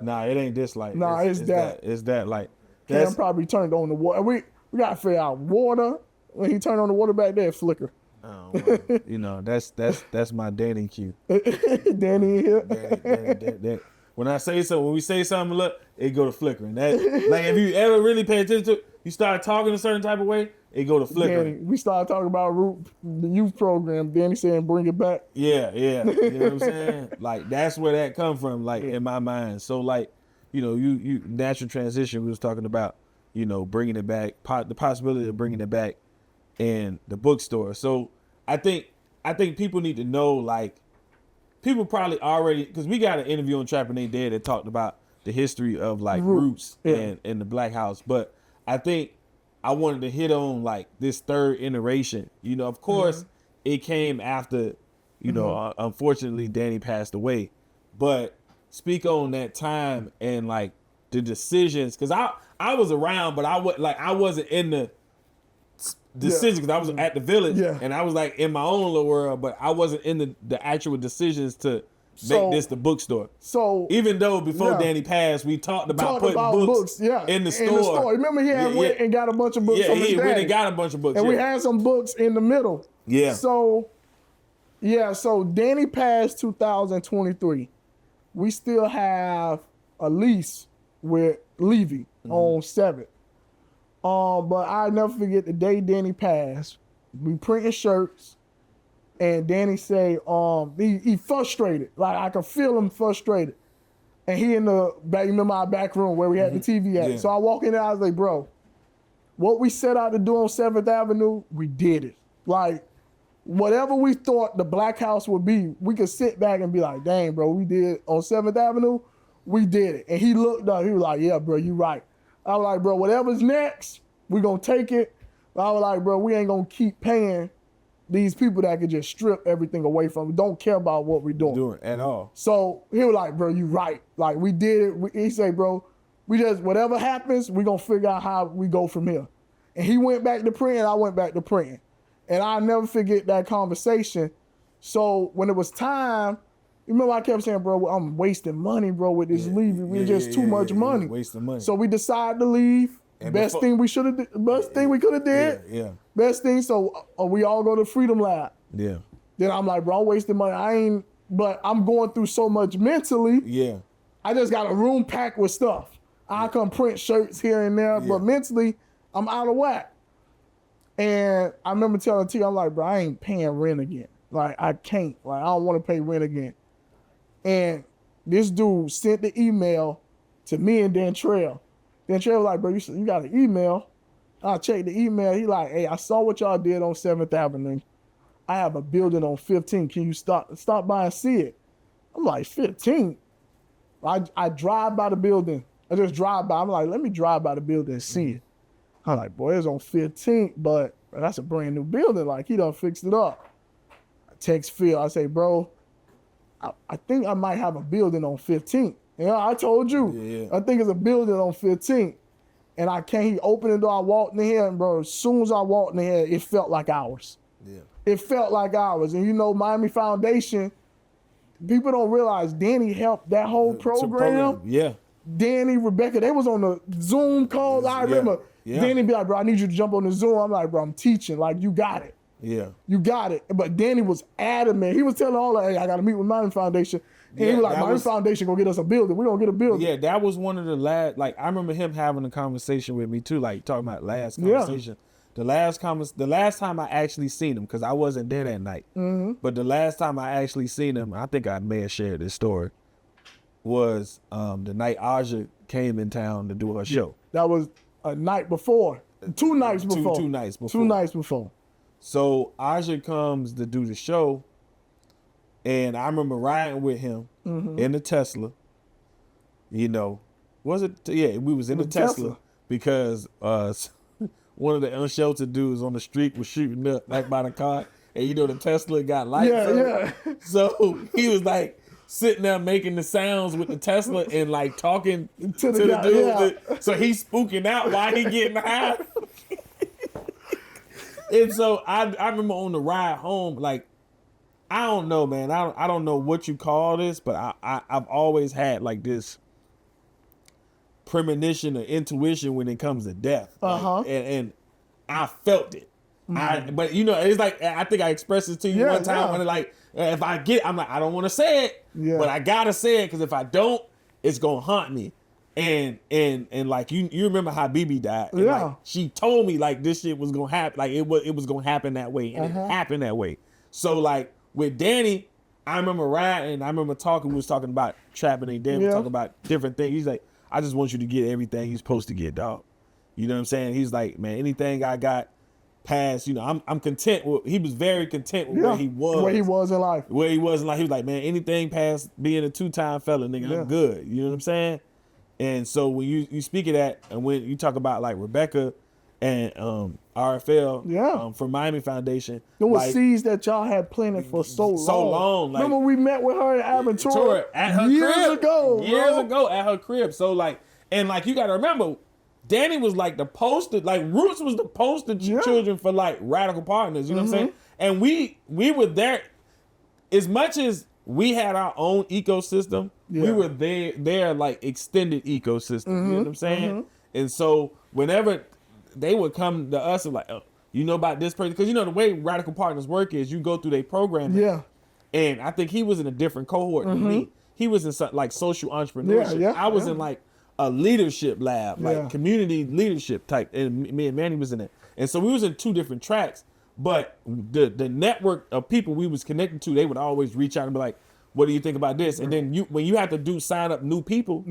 Nah, it ain't this light. Nah, it's that. It's that light. Cam probably turned on the water. We got to figure out water. When he turned on the water back there, it flicker. Oh, well, that's my dating cue. Danny here. When we say something, look, it go to flickering. That, like, if you ever really pay attention to it, you start talking a certain type of way, it go to flickering. Danny, we started talking about the youth program. Danny saying, "Bring it back." Yeah. You know what I'm saying? Like that's where that come from. Like in my mind. So like, you natural transition. We was talking about, bringing it back, the possibility of bringing it back, in the bookstore. So I think people need to know, like, people probably already, because we got an interview on Trapping They Dead that talked about the history of like roots and the Black House, but I think I wanted to hit on like this third iteration. Of course, it came after, unfortunately Danny passed away, but speak on that time and like the decisions, because I was around, but I wasn't in the decisions, because I was at the village and I was like in my own little world, but I wasn't in the actual decisions to make this the bookstore. So even though before Danny passed, we talked about putting books in the store. Remember he had went and got a bunch of books from his he daddy. went and got a bunch of books. And we had some books in the middle. Yeah. So Danny passed 2023. We still have a lease with Levy on 7th. But I'll never forget the day Danny passed. We printing shirts, and Danny say, he frustrated. Like I could feel him frustrated. And he in the back, remember our back room where we had the TV at. Yeah. So I walk in there, I was like, bro, what we set out to do on 7th Avenue, we did it. Like, whatever we thought the Black House would be, we could sit back and be like, dang, bro, we did on 7th Avenue, we did it. And he looked up, he was like, yeah, bro, you right. I was like, bro, whatever's next, we gonna take it. I was like, bro, we ain't gonna keep paying these people that could just strip everything away from us. Don't care about what we're doing. At all. So he was like, bro, you right. Like we did it. He said, bro, we just, whatever happens, we gonna figure out how we go from here. And he went back to printing, I went back to printing. And I'll never forget that conversation. So when it was time, remember I kept saying, bro, I'm wasting money, bro, with this leaving. We're just too much money. Wasting money. So we decided to leave. And best thing we should have did, best thing we could have did. Yeah. Best thing. So we all go to Freedom Lab. Yeah. Then I'm like, bro, I'm wasting money. But I'm going through so much mentally. Yeah. I just got a room packed with stuff. I come print shirts here and there, but mentally, I'm out of whack. And I remember telling T, I'm like, bro, I ain't paying rent again. Like, I can't. Like, I don't want to pay rent again. And this dude sent the email to me and Dentrell. Dentrell was like, bro, you got an email? I checked the email. He like, hey, I saw what y'all did on 7th Avenue. I have a building on 15. Can you stop by and see it? I'm like, 15? I drive by the building. I just drive by. I'm like, let me drive by the building and see it. I'm like, boy, it's on 15th, but that's a brand new building. Like, he done fixed it up. I text Phil. I say, bro, I think I might have a building on 15th. I told you. Yeah. I think it's a building on 15th. And I can't, he opened the door, I walked in here, and bro, as soon as I walked in here, it felt like ours. Yeah. It felt like ours. And Miami Foundation, people don't realize Danny helped that whole program. Yeah. Danny, Rebecca, they was on the Zoom calls. I remember Danny be like, bro, I need you to jump on the Zoom. I'm like, bro, I'm teaching. Like, you got it. Yeah. You got it. But Danny was adamant. He was telling all that, hey, I got to meet with Miami Foundation. And he was like, Miami Foundation gonna get us a building. We're gonna get a building. Yeah, that was one of the last, like, I remember him having a conversation with me too, like talking about last conversation. Yeah. The last time I actually seen him, because I wasn't there that night, but the last time I actually seen him, I think I may have shared this story, was the night Aja came in town to do her show. That was a night before. 2 nights before. 2 nights before. 2 nights before. So Aja comes to do the show, and I remember riding with him in the Tesla. Was it? Yeah, we was in the Tesla because one of the unsheltered dudes on the street was shooting up back by the car, and the Tesla got lights. Yeah. So he was like sitting there making the sounds with the Tesla and like talking to the dude. Yeah. So he's spooking out while he getting high. And so I remember on the ride home, like, I don't know, man. I don't know what you call this, but I've always had like this premonition or intuition when it comes to death. Like, and I felt it. But it's like, I think I expressed it to you one time when like, if I'm like, I don't want to say it, but I gotta say it because if I don't, it's gonna haunt me. And like you remember how BB died. And Yeah. like she told me like this shit was gonna happen. Like it was gonna happen that way. And it happened that way. So like with Danny, I remember riding, I remember talking, we was talking about trapping and Danny was talking about different things. He's like, I just want you to get everything you're supposed to get, dog. You know what I'm saying? He's like, man, anything I got past, you know, I'm content with, he was very content with where he was. Where he was in life. Where he was in life. He was like, man, anything past being a 2-time fella, nigga, I'm good. You know what I'm saying? And so when you speak of that, and when you talk about like Rebecca and RFL from Miami Foundation. There was seeds that y'all had planted for so long. Like, remember we met with her at Aventura at her years crib, ago. Years ago at her crib. So like, and like you gotta remember, Danny was like the poster, like Roots was the poster children for like Radical Partners. You know what I'm saying? And we were there as much as we had our own ecosystem. We were their like extended ecosystem. You know what I'm saying? And so whenever they would come to us and like, oh, you know about this person? Because you know the way Radical Partners work is you go through their program. Yeah. And I think he was in a different cohort than me. He was in like social entrepreneurship. I was in like a leadership lab, like community leadership type. And me and Manny was in it. And so we was in 2 different tracks. But the network of people we was connected to, they would always reach out and be like, what do you think about this? And then when you have to sign up new people,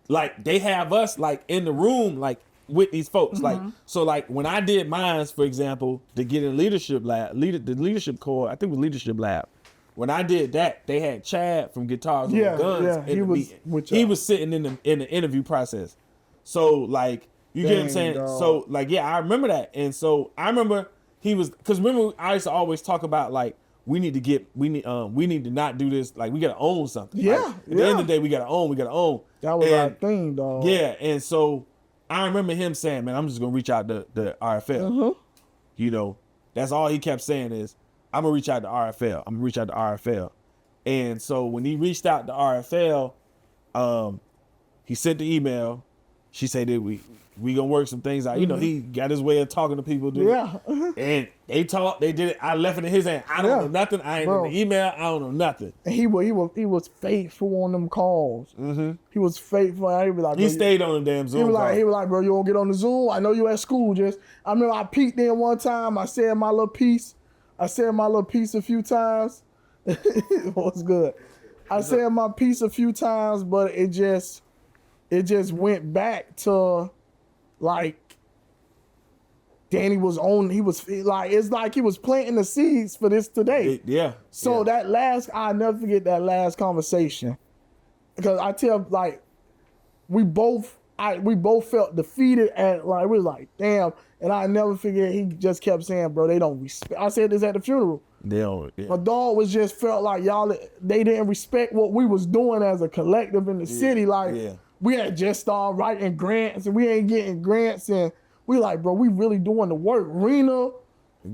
like they have us like in the room, like with these folks. Like, so like when I did mines, for example, to get in leadership lab, the leadership core, I think it was leadership lab. When I did that, they had Chad from Guitars on Guns. He was sitting in the interview process. So like, you get what I'm saying? Dog. So like, yeah, I remember that. And so I remember because remember I used to always talk about like, we need to not do this. Like we gotta own something. Yeah. Like, at the end of the day, we gotta own. That was our thing, dog. Yeah. And so I remember him saying, man, I'm just gonna reach out to the RFL. You know, that's all he kept saying is, I'm gonna reach out to RFL. And so when he reached out to RFL, he sent the email. She said that we gonna work some things out. You know, he got his way of talking to people, dude. Yeah. And they talked, they did it. I left it in his hand. I don't know nothing. I ain't in the email. I don't know nothing. And he was faithful on them calls. He was faithful. He was like, he stayed on the damn Zoom. He was like, bro, you won't get on the Zoom? I know you at school. I remember I peeked in one time. I said my little piece. a few times. It was good. I said my piece a few times, but it just went back to like Danny was on. He was like, it's like he was planting the seeds for this today. I'll never forget that last conversation, because I tell like we both felt defeated and like we was like, damn. And I never forget, he just kept saying, bro, they don't respect. I said this at the funeral. They don't. Yeah. My dog was just felt like they didn't respect what we was doing as a collective in the city. Like we had just started writing grants and we ain't getting grants, and we like, bro, we really doing the work. Rena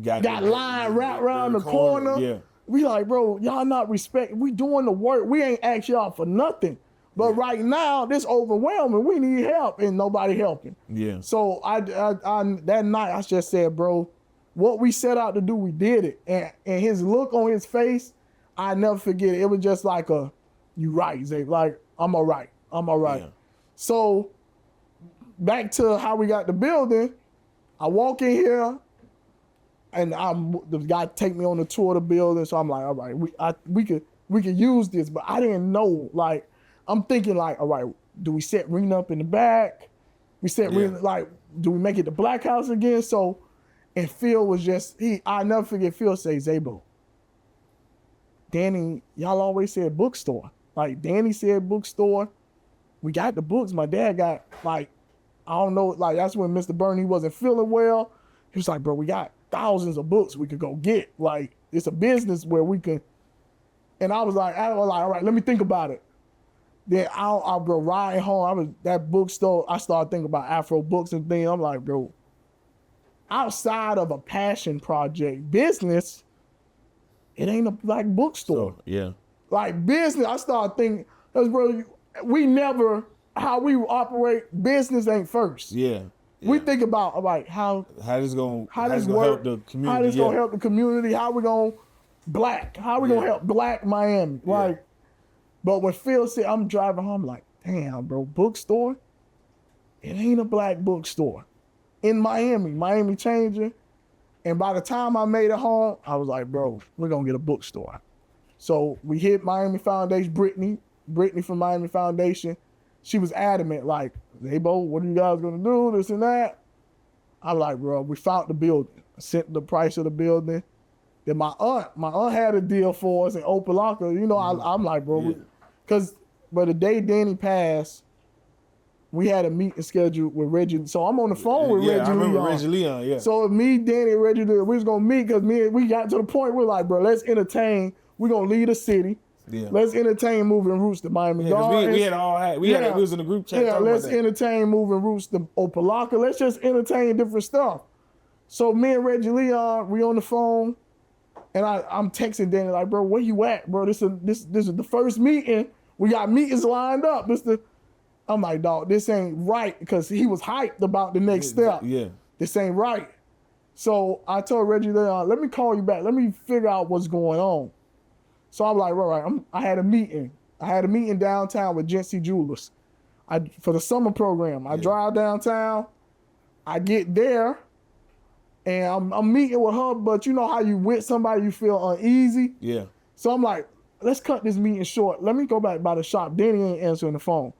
got line wrapped around the corner. Yeah. We like, bro, y'all not respect. We doing the work. We ain't asked y'all for nothing. But right now, this overwhelming. We need help, and nobody helping. Yeah. So I that night I just said, bro, what we set out to do, we did it. And his look on his face, I never forget it. It was just like you right, Zay. Like, I'm all right. Yeah. So back to how we got the building. I walk in here, and the guy take me on the tour of the building. So I'm like, all right, we could use this, but I didn't know, like. I'm thinking like, all right, do we set Rena up in the back? Rena, like, do we make it the Black House again? So, and Phil was I'll never forget Phil say, Zaybo, Danny, y'all always said bookstore. Like, Danny said bookstore. We got the books. My dad got, like, I don't know, like, that's when Mr. Burney wasn't feeling well. He was like, bro, we got thousands of books we could go get. Like, it's a business where we can. And I was like, all right, let me think about it. Then I was riding home. That bookstore. I started thinking about Afro books and things. I'm like, bro, outside of a passion project business, it ain't a black bookstore. So, yeah. Like business, I started thinking, because bro, how we operate. Business ain't first. Yeah. We think about like how this gonna help the community. How this gonna help the community? How we gonna help Black Miami? Like. But when Phil said, I'm driving home, I'm like, damn, bro, bookstore? It ain't a black bookstore. In Miami changing. And by the time I made it home, I was like, bro, we're going to get a bookstore. So we hit Miami Foundation, Brittany from Miami Foundation. She was adamant, like, Zaybo, what are you guys going to do, this and that? I was like, bro, we found the building. I sent the price of the building. Then my aunt had a deal for us in Opelika. You know, I'm like, bro, because the day Danny passed, we had a meeting scheduled with Reggie. So I'm on the phone with Reggie Leon. I remember Reggie Leon, yeah. So me, Danny, and Reggie, we was going to meet because we got to the point we're like, bro, let's entertain. We're going to leave the city. Yeah. Let's entertain moving roots to Miami Gardens. We was in a group chat. Yeah, let's entertain moving roots to Opelika. Let's just entertain different stuff. So me and Reggie Leon, we on the phone, and I'm texting Danny like, bro, where you at, bro? This is the first meeting. We got meetings lined up. I'm like, dog, this ain't right, because he was hyped about the next step. Yeah. This ain't right. So I told Reggie Leon, let me call you back. Let me figure out what's going on. So I'm like, all right, I had a meeting. I had a meeting downtown with Jency Jewelers for the summer program. I drive downtown. I get there, and I'm meeting with her, but you know how you with somebody, you feel uneasy? Yeah. So I'm like, let's cut this meeting short. Let me go back by the shop. Danny ain't answering the phone.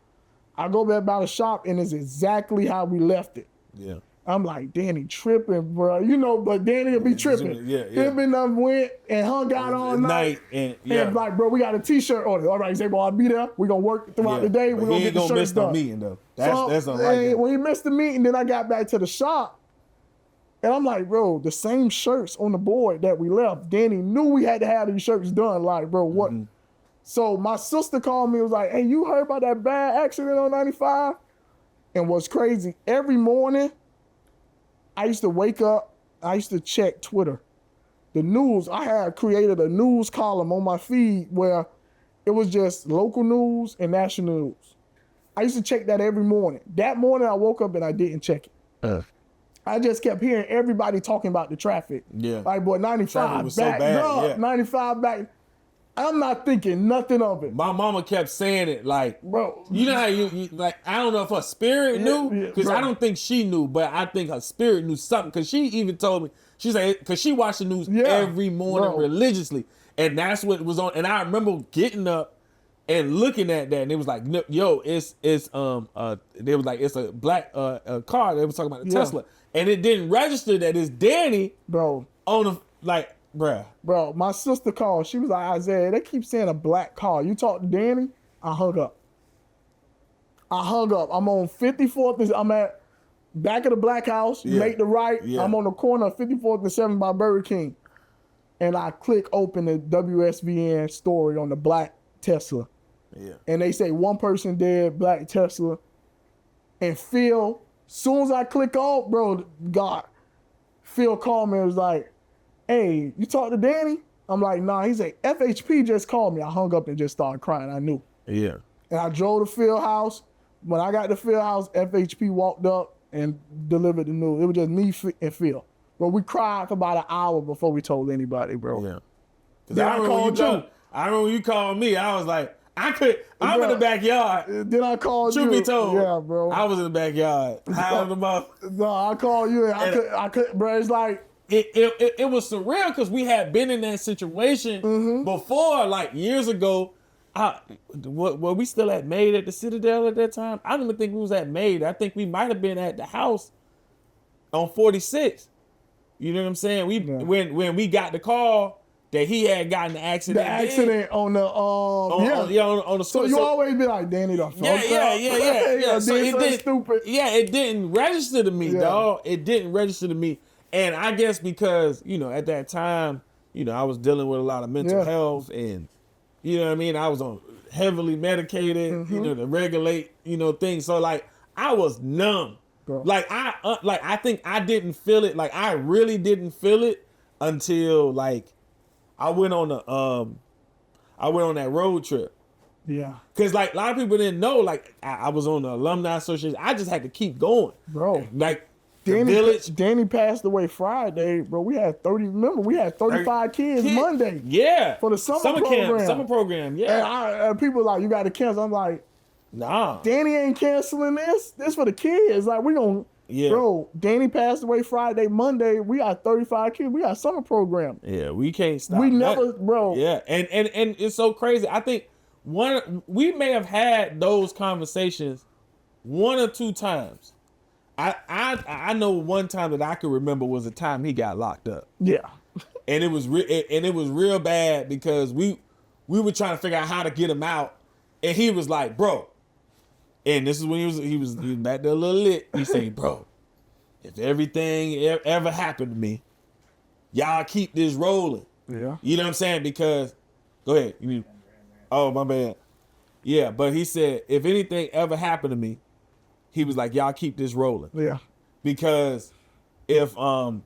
I go back by the shop, and it's exactly how we left it. Yeah. I'm like, Danny tripping, bro. You know, but Danny will be tripping. Yeah. Him and them went and hung out all night. And like, bro, we got a T-shirt order. All right, Zaybo, I'll be there. We're going to work throughout the day. We're going to get the shirts done. He ain't going to miss the meeting, though. That's unlike when he missed the meeting, then I got back to the shop. And I'm like, bro, the same shirts on the board that we left. Danny knew we had to have these shirts done. Like, bro, what? Mm-hmm. So my sister called me and was like, hey, you heard about that bad accident on 95? And what's crazy, every morning, I used to wake up, I used to check Twitter. The news, I had created a news column on my feed where it was just local news and national news. I used to check that every morning. That morning I woke up and I didn't check it. I just kept hearing everybody talking about the traffic. Yeah. Like, boy, 95 was back so bad. Up, yeah. 95 back. I'm not thinking nothing of it. My mama kept saying it like, bro, you know how you like, I don't know if her spirit knew, because I don't think she knew, but I think her spirit knew something, because she even told me, she said, because she watched the news every morning religiously, and that's what was on. And I remember getting up and looking at that, and it was like, yo, it's they was like, it's a black car. They was talking about the Tesla, and it didn't register that it's Danny, bro, on the, like, bruh. Bro, my sister called. She was like, Isaiah, they keep saying a black car. You talk to Danny? I hung up. I'm on 54th. I'm at back of the Black House. You make the right. Yeah. I'm on the corner of 54th and 7th by Burger King. And I click open the WSVN story on the black Tesla. Yeah. And they say one person dead, black Tesla. And Phil, soon as I click off, bro, God, Phil called me and was like, hey, you talk to Danny? I'm like, nah. He's like, FHP just called me. I hung up and just started crying. I knew. Yeah. And I drove to Phil house. When I got to Phil house, FHP walked up and delivered the news. It was just me and Phil. But we cried for about an hour before we told anybody, bro. Yeah. Then I remember when you called me. I was like, I'm in the backyard. Then I called you. Truth be told, yeah, bro. I was in the backyard. No, I called you. I could, bro. It's like, It was surreal, because we had been in that situation before, like years ago. Were we still at Maid at the Citadel at that time? I don't even think we was at Maid. I think we might have been at the house on 46. You know what I'm saying? When we got the call that he had gotten the accident. The accident on the on the So you always be like, Danny the fuck yeah. So it didn't, stupid. Yeah, it didn't register to me, dog. It didn't register to me. And I guess because, you know, at that time, you know, I was dealing with a lot of mental health, and, you know what I mean? I was on heavily medicated, you know, to regulate, you know, things. So, like, I was numb. Bro. Like, I think I didn't feel it. Like, I really didn't feel it until, like, I went on that road trip. Yeah. Because, like, a lot of people didn't know, like, I was on the Alumni Association. I just had to keep going. Bro. Like, Danny passed away Friday, bro. We had 35 kids Monday. Yeah. For the summer program. Summer program, yeah. And people like, you got to cancel. I'm like, Nah. Danny ain't canceling this. This for the kids. Like, we gonna, bro, Danny passed away Friday, Monday. We got 35 kids. We got summer program. Yeah, we can't stop. We never, bro. Yeah, and it's so crazy. I think we may have had those conversations 1 or 2 times. I know one time that I could remember was the time he got locked up. Yeah. And it was real bad because we were trying to figure out how to get him out, and he was like, bro. And this is when he was back there a little lit. He said, bro, if everything ever happened to me, y'all keep this rolling. Yeah. You know what I'm saying? Because, go ahead. Oh, my bad. Yeah, but he said, if anything ever happened to me, he was like, y'all keep this rolling. Yeah. Because if, how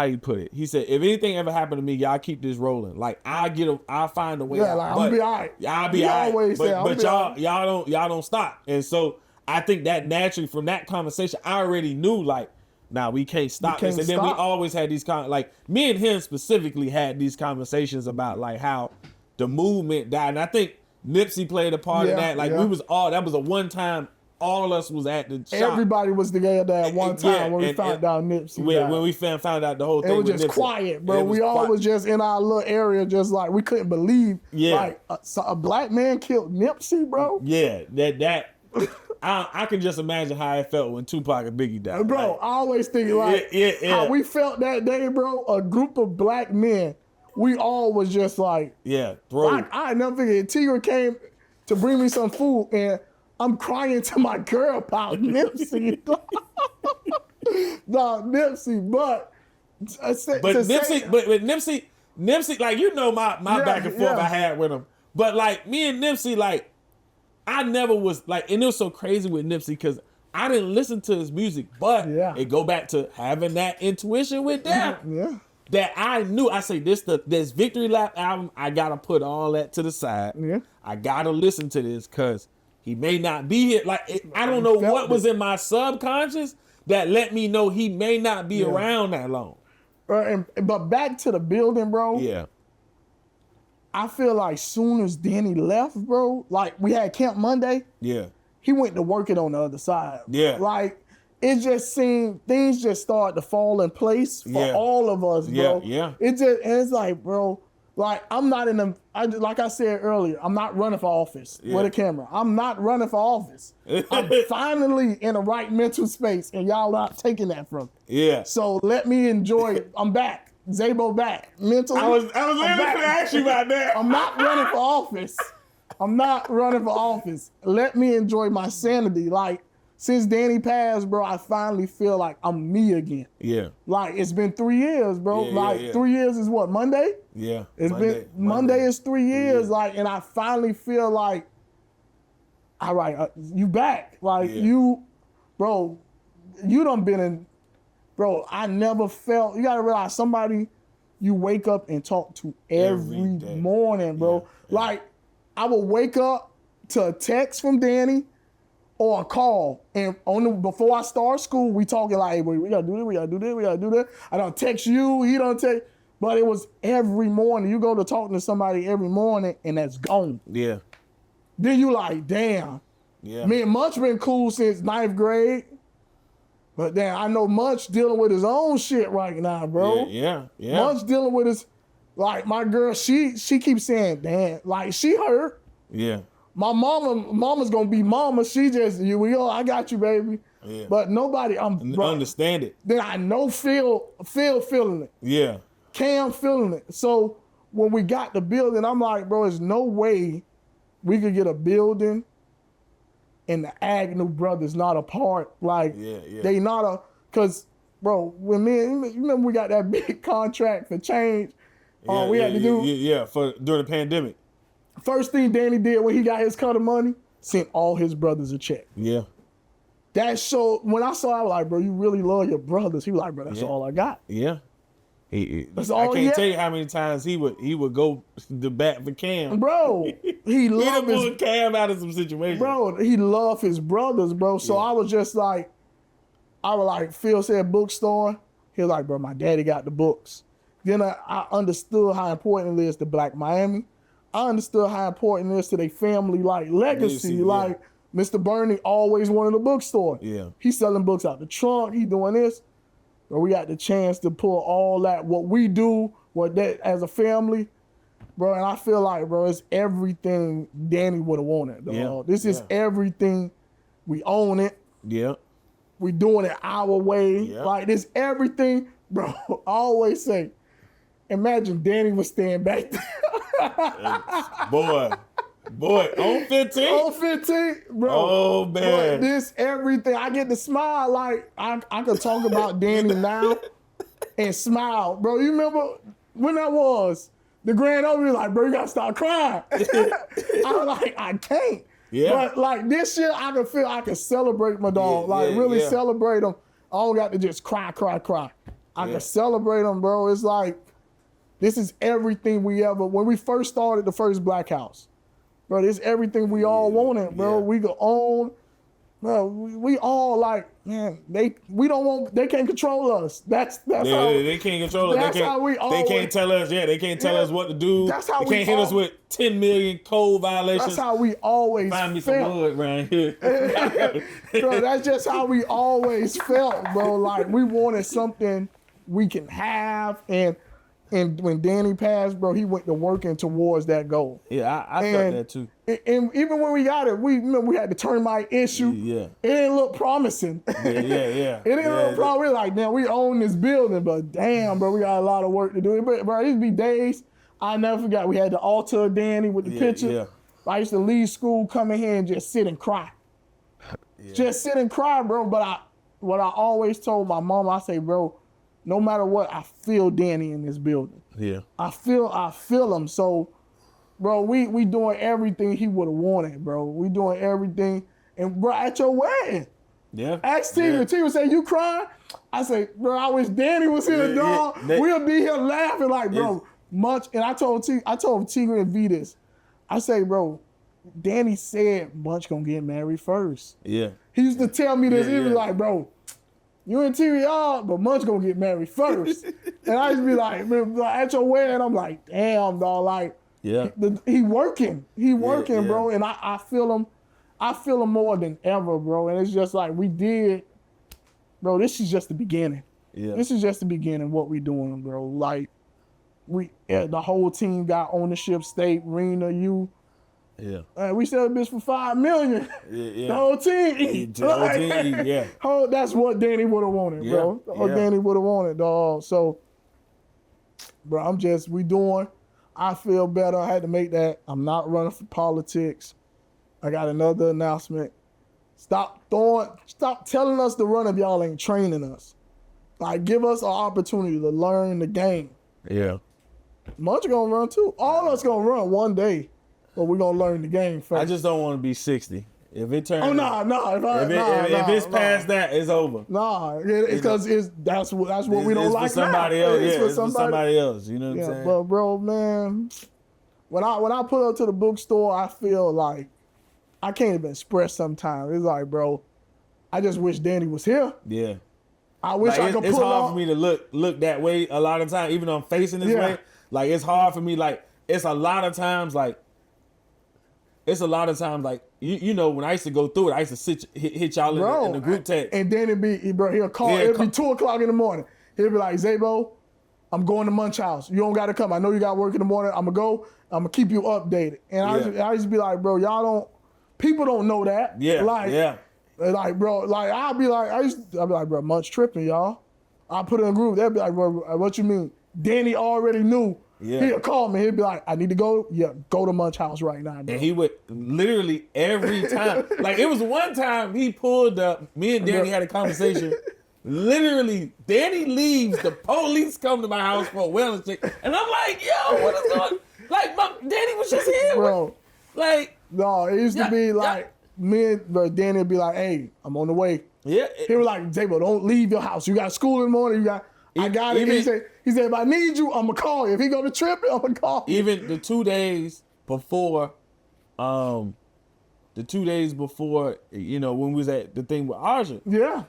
you put it? He said, if anything ever happened to me, y'all keep this rolling. Like, I'll find a way out. Like, I'll be all right. Y'all be all right. But y'all don't stop. And so I think that naturally from that conversation, I already knew, like, nah, we can't stop this. And then we always had these like me and him specifically had these conversations about like how the movement died. And I think Nipsey played a part in that. Like that was a one time all of us was at the shop. Everybody was together at one time when we found out Nipsey died. When we found out the whole thing. It was just quiet, bro. We all was just in our little area, just like we couldn't believe like a black man killed Nipsey, bro. Yeah, that I can just imagine how it felt when Tupac and Biggie died. Bro, like, I always think like how we felt that day, bro. A group of black men, we all was just like, I never forget. Tigger came to bring me some food, and I'm crying to my girl about Nipsey. No, Nipsey, but Nipsey, like my back and forth I had with him, but like me and Nipsey, like. I never was like, and it was so crazy with Nipsey because I didn't listen to his music, but it go back to having that intuition with them. That I knew. I say this Victory Lap album, I gotta put all that to the side. I gotta listen to this because he may not be here. Like I don't know what was in my subconscious that let me know he may not be around that long. But back to the building, bro. Yeah. I feel like soon as Danny left, bro, like we had Camp Monday. Yeah. He went to work it on the other side. Yeah. Like it just seemed things just started to fall in place for all of us, bro. Yeah. It's like, bro, like I'm not like I said earlier, I'm not running for office with a camera. I'm not running for office. I'm finally in the right mental space and y'all not taking that from me. Yeah. So let me enjoy I'm back. Zaybo back mentally. I was literally going to ask you about that. I'm not running for office. I'm not running for office. Let me enjoy my sanity. Like since Danny passed, bro, I finally feel like I'm me again. Yeah. Like it's been 3 years, bro. 3 years is what, Monday? Yeah. Monday is 3 years. Like, and I finally feel like, all right, you back. Like you, bro, you done been in. Bro, I never felt, you gotta realize somebody you wake up and talk to every morning, bro. Like, I would wake up to a text from Danny or a call. And before I start school, we talking like, hey, we gotta do this, we gotta do this, we gotta do that. I don't text you, he don't text. But it was every morning. You go to talking to somebody every morning and that's gone. Yeah. Then you like, damn. Yeah. Man, Much been cool since 9th grade. But then I know Much dealing with his own shit right now, bro. Yeah. Much dealing with his, like my girl, she keeps saying, damn, like she hurt. Yeah. My mama's gonna be mama. She just, I got you, baby. Yeah. But nobody, understand it. Then I know Phil feeling it. Yeah. Cam feeling it. So when we got the building, I'm like, bro, there's no way we could get a building and the Agnew brothers not a part. Like, they not because, bro, when you remember we got that big contract for change, we had to do. For during the pandemic. First thing Danny did when he got his cut of money, sent all his brothers a check. Yeah. That showed, when I saw it, I was like, bro, you really love your brothers. He was like, bro, that's all I got. Yeah. I can't tell you how many times he would go to bat for Cam. Bro, he loved his Cam out of some situations. Bro, he loved his brothers, bro. So I was just like, Phil said bookstore. He was like, bro, my daddy got the books. Then I understood how important it is to Black Miami. I understood how important it is to their family, like legacy. Yeah. Like Mr. Bernie always wanted a bookstore. Yeah. He's selling books out the trunk. He doing this. But we got the chance to pull all that, what we do, what that as a family, bro. And I feel like, bro, it's everything Danny would have wanted. Dog. Yeah. This is everything. We own it. Yeah. We doing it our way. Yeah. Like this everything, bro. I always say, imagine Danny was staying back there. Boy, on 15? On 15, bro. Oh, man. Bro, this everything. I get to smile like I could talk about Danny now and smile. Bro, you remember when that was? The grand opening, like, bro, you gotta start crying. I'm like, I can't. Yeah. But like this year, I can feel I can celebrate my dog. Really celebrate him. I don't got to just cry. I can celebrate him, bro. It's like, this is everything we ever, when we first started the first Black House, bro, this is everything we all wanted, bro. We could own, bro, we all like, man, they can't control us. That's how they can't control us. That's how we always, they can't tell us, they can't tell us what to do. That's how they can't hit us with 10 million code violations. That's how we always Find me felt. some wood around here. Bro, that's just how we always felt, bro. Like we wanted something we can have, and when Danny passed, bro, he went to working towards that goal. Yeah, I felt that too. And even when we got it, we had the termite issue. Yeah. It didn't look promising. Yeah. It didn't look promising. We're like, damn, we own this building, but damn, bro, we got a lot of work to do. But bro, it'd be days. I never forgot. We had the altar of Danny with the picture. Yeah. I used to leave school, come in here and just sit and cry. Just sit and cry, bro. But what I always told my mom, I say, bro, no matter what, I feel Danny in this building. Yeah. I feel him. So, bro, we doing everything he would have wanted, bro. We doing everything. And bro, at your wedding, ask Tigger. Tigger say, you crying? I say, bro, I wish Danny was here, dog. We'll be here laughing like, bro, much. And I told Tigger and V this. I say, bro, Danny said Munch gonna get married first. Yeah. He used to tell me this. He was like, bro, you in TVR, but Munch gonna get married first. And I used to be like, man, at your wedding, I'm like, damn, dog, like, he working, bro. And I feel him more than ever, bro. And it's just like, we did, bro, this is just the beginning. Yeah. This is just the beginning, what we doing, bro. Like, the whole team got ownership stake, Rena, you. Yeah. We sell a bitch for $5 million. Yeah. The whole team. That's what Danny would have wanted, bro. Danny would have wanted, dog. So, bro, I feel better. I had to make that. I'm not running for politics. I got another announcement. Stop telling us to run if y'all ain't training us. Like, give us an opportunity to learn the game. Yeah. Munch gonna run too. All of us gonna run one day. But we're gonna learn the game first. I just don't want to be 60. If it turns, if it's past that, it's over. Because that's what we don't like. It's for somebody else. It's for somebody else. You know what I'm saying? But bro, man, when I pull up to the bookstore, I feel like I can't even express. Sometimes it's like, bro, I just wish Danny was here. Yeah. I wish I could. It's hard for me to look that way a lot of times, even though I'm facing this way. Like it's hard for me. Like it's a lot of times like. You know, when I used to go through it, I used to hit y'all in the group text. And then he'll call. It'll be 2 o'clock in the morning. He'll be like, Zaybo, I'm going to Munch House. You don't got to come. I know you got work in the morning. I'm going to go. I'm going to keep you updated. And I used to be like, bro, people don't know that. Yeah, Like, bro, like, I'll be like, bro, Munch tripping, y'all. I'll put it in a group. They'll be like, bro, what you mean? Danny already knew. Yeah. He'll call me. He'll be like, I need to go. Yeah, go to Munch House right now, bro. And he would literally every time. Like, it was one time he pulled up. Me and Danny had a conversation. Literally, Danny leaves. The police come to my house for a wellness check. And I'm like, yo, what is going on? Like, Danny was just here. Bro. Like. No, it used to be like, me and Danny would be like, hey, I'm on the way. Yeah. He was like, Zaybo, don't leave your house. You got school in the morning. I got it. He said, if I need you, I'm going to call you. If he go to trip, I'm going to call you. Even the 2 days before, you know, when we was at the thing with Arjun. Yeah.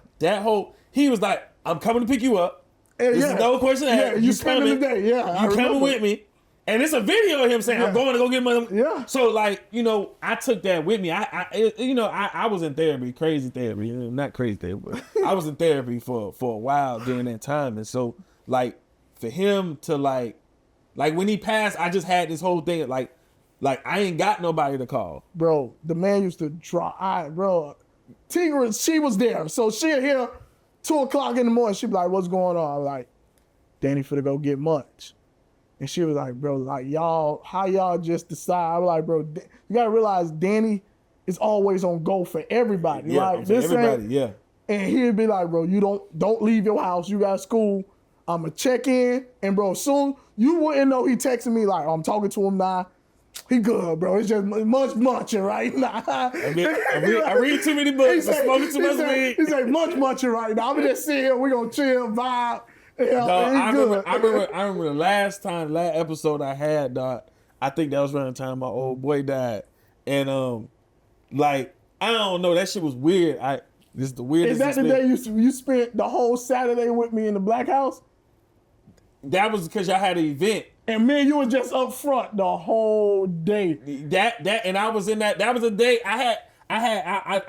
He was like, I'm coming to pick you up. This is no question asked. Yeah, you spending the day. Yeah. You coming with me. And it's a video of him saying, I'm going to go get money. Yeah. So like, you know, I took that with me. I was in therapy, crazy therapy, not crazy therapy, but I was in therapy for a while during that time. And so like for him to like when he passed, I just had this whole thing like I ain't got nobody to call. Bro, the man used to draw. Bro, Tigger, she was there. So she'll hear 2:00 in the morning. She'd be like, what's going on? I'm like, Danny finna go get Munch. And she was like, bro, like y'all, how y'all just decide? I was like, bro, you gotta realize Danny is always on go for everybody. Yeah, like this everybody, ain't, yeah. And he'd be like, bro, you don't leave your house. You got school. I'ma check in. And bro, soon you wouldn't know he texting me like, I'm talking to him now. He good, bro. It's just munching right now. I read too many books. I'm smoking too much weed. He say munching right now. I'm just sitting here. We gonna chill, vibe. Yeah, dog, I remember the last episode I had, dog. I think that was around the time my old boy died, and like I don't know, that shit was weird. This is the weirdest. Is that the day you spent the whole Saturday with me in the Black House? That was because y'all had an event. And me and you were just up front the whole day. That and I was in that. That was a day I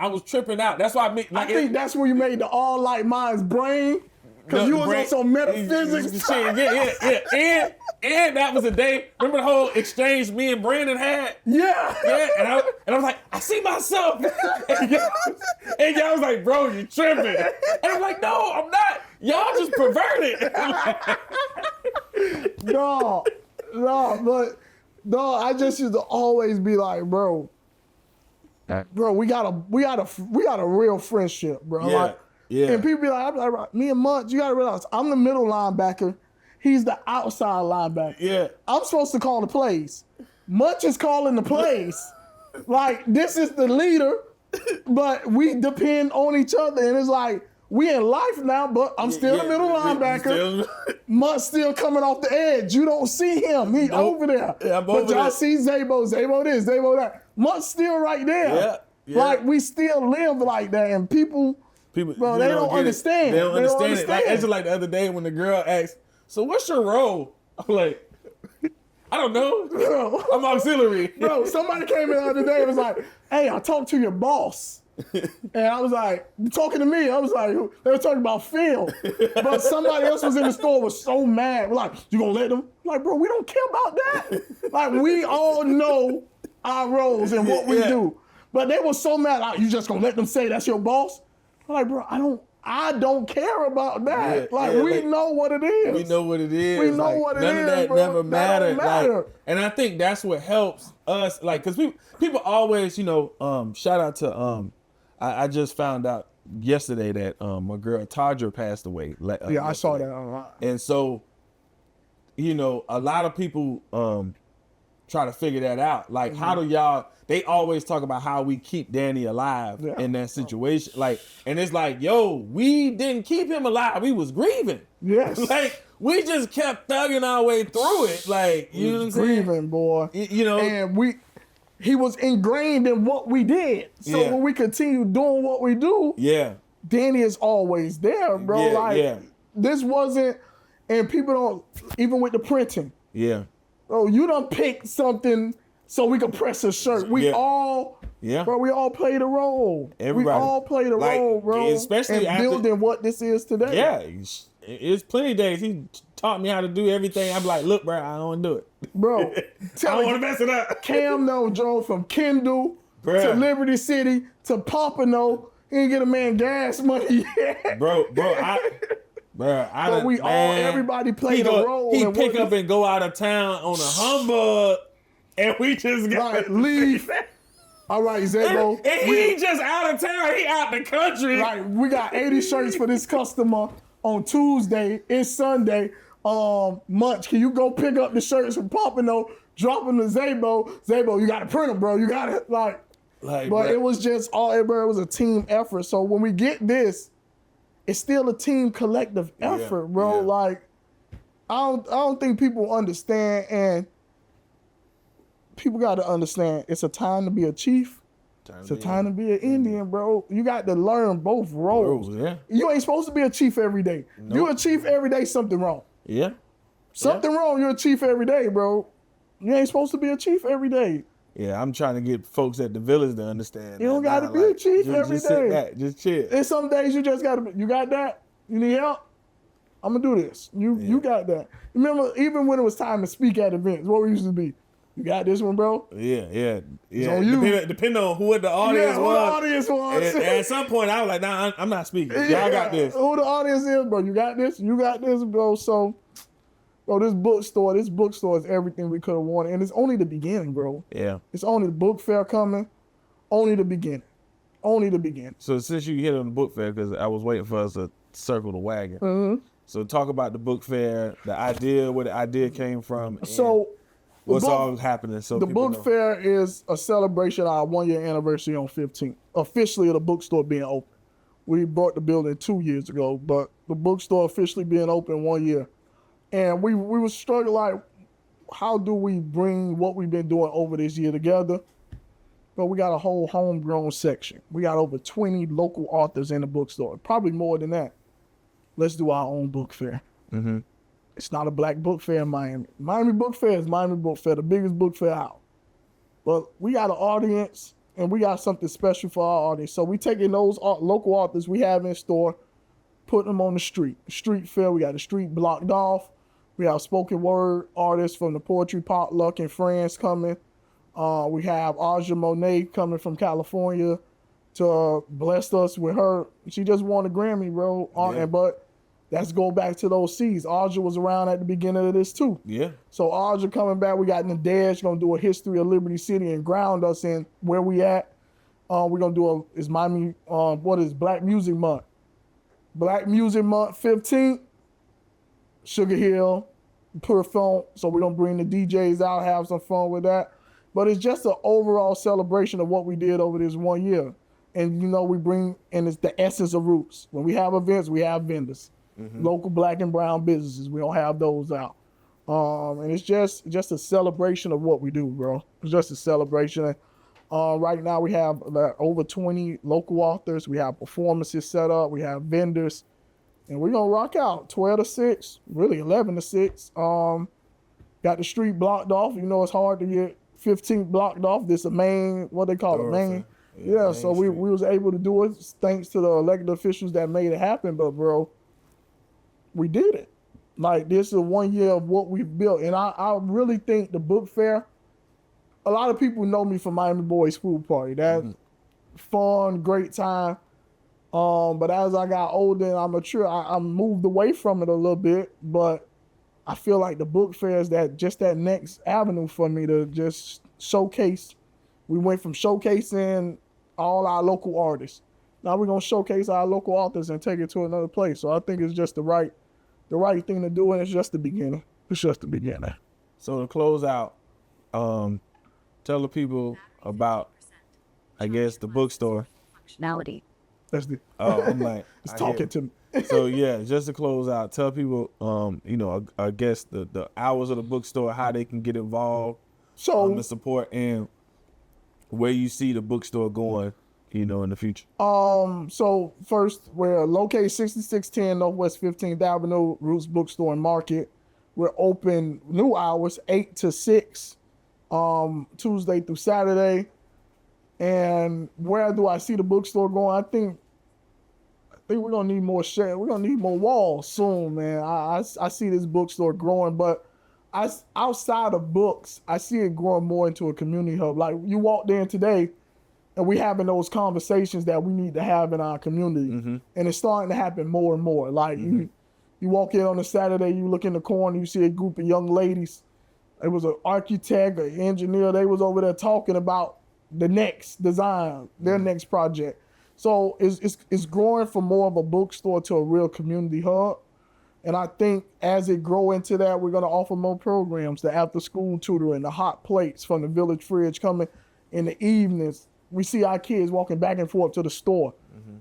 was tripping out. That's why I think that's where you made the all like mine's brain. Because you was on some metaphysics. Yeah. And that was a day. Remember the whole exchange me and Brandon had? Yeah. And I was like, I see myself. And y'all was like, bro, you tripping. And I'm like, no, I'm not. Y'all just perverted. No, I just used to always be like, bro, we got a real friendship, bro. Yeah. Like, yeah. And people be like, me and Munch, you gotta realize, I'm the middle linebacker. He's the outside linebacker. Yeah. I'm supposed to call the plays. Munch is calling the plays. Like, this is the leader, but we depend on each other. And it's like, we in life now, but I'm still the middle linebacker. Munch still coming off the edge. You don't see him. He over there. Yeah, but y'all see Zaybo this, Zaybo that. Munch still right there. Yeah. Like, we still live like that. And people bro, they don't understand. They don't understand it. Like, it's just like the other day when the girl asked, so what's your role? I'm like, I don't know. Bro, I'm auxiliary. Bro, somebody came in the other day and was like, hey, I talked to your boss. And I was like, talking to me, I was like, they were talking about Phil. But somebody else was in the store was so mad. We're like, you gonna let them? I'm like, bro, we don't care about that. Like, we all know our roles and what we do. But they were so mad, like, you just gonna let them say that's your boss? I'm like, bro, I don't care about that. We know what it is. We know what it is. We know what it is. None of that bro. never mattered. Matter. Like, and I think that's what helps us. Like, cause people always, shout out to I just found out yesterday that my girl Tadra passed away. Yeah, I saw that online. And so, a lot of people try to figure that out. Like, how do y'all? They always talk about how we keep Danny alive in that situation. Like, and it's like, yo, we didn't keep him alive. We was grieving. Yes. Like, we just kept thugging our way through it. Like, you know what I'm saying? Grieving, boy. And he was ingrained in what we did. So when we continue doing what we do, Danny is always there, bro. This wasn't, and people don't, even with the printing. Yeah. Oh, you done picked something so we can press a shirt. We all played a role. Everybody. We all played a role, bro. Especially and building what this is today. Yeah. It's plenty of days. He taught me how to do everything. I'm like, look, bro, I don't do it. Bro, I don't want to mess it up. Cam drove from Kendall to Liberty City to Pompano. He didn't get a man gas money yet. Everybody played a role. He pick up and go out of town on a humbug, and we just got leave. All right, Zaybo. And he ain't just out of town, he out the country. Right, we got 80 shirts for this customer on Tuesday. It's Sunday. Munch, can you go pick up the shirts from Pompano, drop them to Zaybo? Zaybo, you gotta print them, bro. You gotta but it was just it was a team effort. So when we get this, it's still a team collective effort, bro. Yeah. Like, I don't think people understand, and people got to understand it's a time to be a chief. It's a time to be an Indian, bro. You got to learn both roles. You ain't supposed to be a chief every day. Nope. You're a chief every day, something wrong. Yeah. Something wrong, you're a chief every day, bro. You ain't supposed to be a chief every day. Yeah, I'm trying to get folks at the village to understand. You don't got to be a chief every just day. Sit back, just chill. There's some days you just got to. You got that? You need help? I'm gonna do this. You got that. Remember, even when it was time to speak at events, what we used to be. You got this one, bro? Yeah. So you, depending on who the audience was. Who the audience was. At some point, I was like, nah, I'm not speaking. Y'all got this. Who the audience is, bro? You got this? You got this, bro? So, bro, this bookstore is everything we could have wanted. And it's only the beginning, bro. Yeah. It's only the book fair coming. Only the beginning. Only the beginning. So since you hit on the book fair, because I was waiting for us to circle the wagon. So talk about the book fair, the idea, where the idea came from. So what's all happening? So the book know. fair is a celebration of our 1-year anniversary on 15th, officially of the bookstore being open. We bought the building 2 years ago, but the bookstore officially being open 1 year. And we were struggling like, how do we bring what we've been doing over this year together? But we got a whole homegrown section. We got over 20 local authors in the bookstore, probably more than that. Let's do our own book fair. It's not a black book fair in Miami. Miami Book Fair is Miami Book Fair, the biggest book fair out. But we got an audience, and we got something special for our audience. So we taking those local authors we have in store, putting them on the street. Street fair, we got the street blocked off. We have spoken word artists from the Poetry Potluck in France coming. We have Aja Monet coming from California to bless us with her. She just won a Grammy, bro. But let's go back to those seeds. Aja was around at the beginning of this too. Yeah. So Aja coming back. We got Nadesh gonna do a history of Liberty City and ground us in where we at. We're gonna do Black Music Month. Black Music Month 15th. Sugar Hill, Pure Funk. So we're gonna bring the DJs out, have some fun with that. But it's just an overall celebration of what we did over this 1 year. And we bring, and it's the essence of roots. When we have events, we have vendors. Local black and brown businesses, we don't have those out. And it's just a celebration of what we do, bro. It's just a celebration. Right now we have over 20 local authors. We have performances set up. We have vendors. And we're going to rock out 12 to 6, really 11 to 6. Got the street blocked off. It's hard to get 15 blocked off. This is a main, what they call it, main. Yeah, so we was able to do it thanks to the elected officials that made it happen. But, bro, we did it. Like, this is 1 year of what we've built. And I really think the book fair, a lot of people know me from Miami Boys School Party. That's fun, great time. But as I got older and I matured, I moved away from it a little bit. But I feel like the book fair is that next avenue for me to just showcase. We went from showcasing all our local artists. Now we're gonna showcase our local authors and take it to another place. So I think it's just the right thing to do, and it's just the beginning. It's just the beginning. So to close out, tell the people about, I guess, the bookstore. Functionality. That's the. I'm like, it's talking to me. So yeah, just to close out, tell people, I guess the hours of the bookstore, how they can get involved, the support, and where you see the bookstore going, in the future. So first, we're located 6610 Northwest 15th Avenue, Roots Bookstore and Market. We're open new hours, 8 to 6, Tuesday through Saturday. And where do I see the bookstore going? I think we're gonna need more share. We're gonna need more walls soon, man. I see this bookstore growing, but outside of books, I see it growing more into a community hub. Like, you walked in today, and we having those conversations that we need to have in our community, and it's starting to happen more and more. Like, you walk in on a Saturday, you look in the corner, you see a group of young ladies. It was an architect, an engineer. They was over there talking about the next design, their next project. So it's growing from more of a bookstore to a real community hub. And I think as it grow into that, we're going to offer more programs, the after-school tutoring, the hot plates from the Village Fridge coming in the evenings. We see our kids walking back and forth to the store.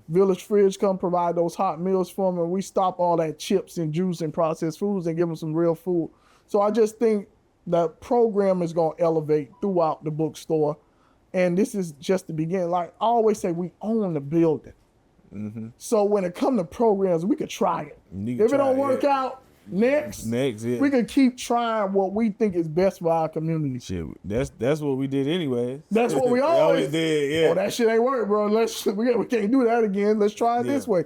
Village Fridge come provide those hot meals for them, and we stop all that chips and juice and processed foods and give them some real food. So I just think the program is going to elevate throughout the bookstore. And this is just the beginning. Like I always say, we own the building. So when it comes to programs, we could try it. If it don't work out, next. Yeah. We can keep trying what we think is best for our community. Shit, that's what we did anyway. That's what we always did. Yeah. Oh, that shit ain't work, bro. We can't do that again. Let's try it this way.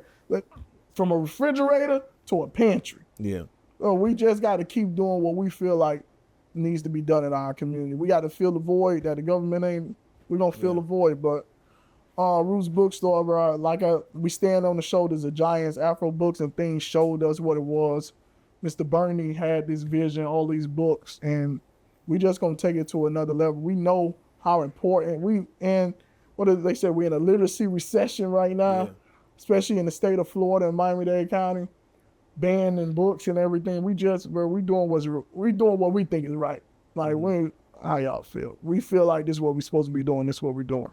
From a refrigerator to a pantry. Yeah. So we just got to keep doing what we feel like needs to be done in our community. We got to fill the void that the government ain't. We're gonna fill the void, but Roots Bookstore, bro, we stand on the shoulders of giants. Afro Books and Things showed us what it was. Mr. Bernie had this vision, all these books, and we just gonna take it to another level. We know how important what did they say? We're in a literacy recession right now, especially in the state of Florida and Miami-Dade County, banning books and everything. We doing what we think is right. Like, how y'all feel? We feel like this is what we're supposed to be doing. This is what we're doing.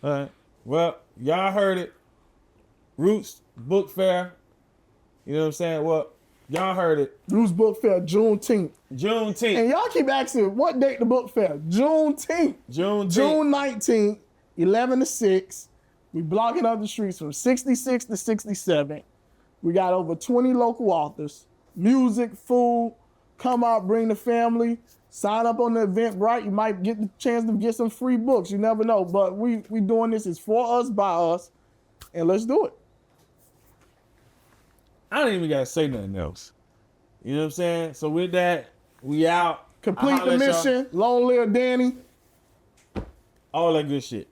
All right. Well, y'all heard it. Roots Book Fair. You know what I'm saying? Well, y'all heard it. Roots Book Fair, Juneteenth. And y'all keep asking, what date the book fair? Juneteenth. June 19th, 11 to 6. We blocking up the streets from 66 to 67. We got over 20 local authors. Music, food. Come out, bring the family. Sign up on the Eventbrite. You might get the chance to get some free books. You never know. But we doing this. It's for us, by us. And let's do it. I don't even got to say nothing else. You know what I'm saying? So with that, we out. Complete the mission. Long live Danny. All that good shit.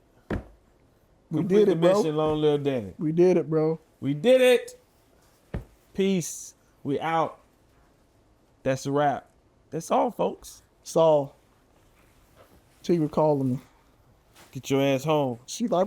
We did it, bro. Mission, long live Danny. We did it, bro. We did it. Peace. We out. That's a wrap. That's all, folks. Saul. She was calling me. Get your ass home. She like.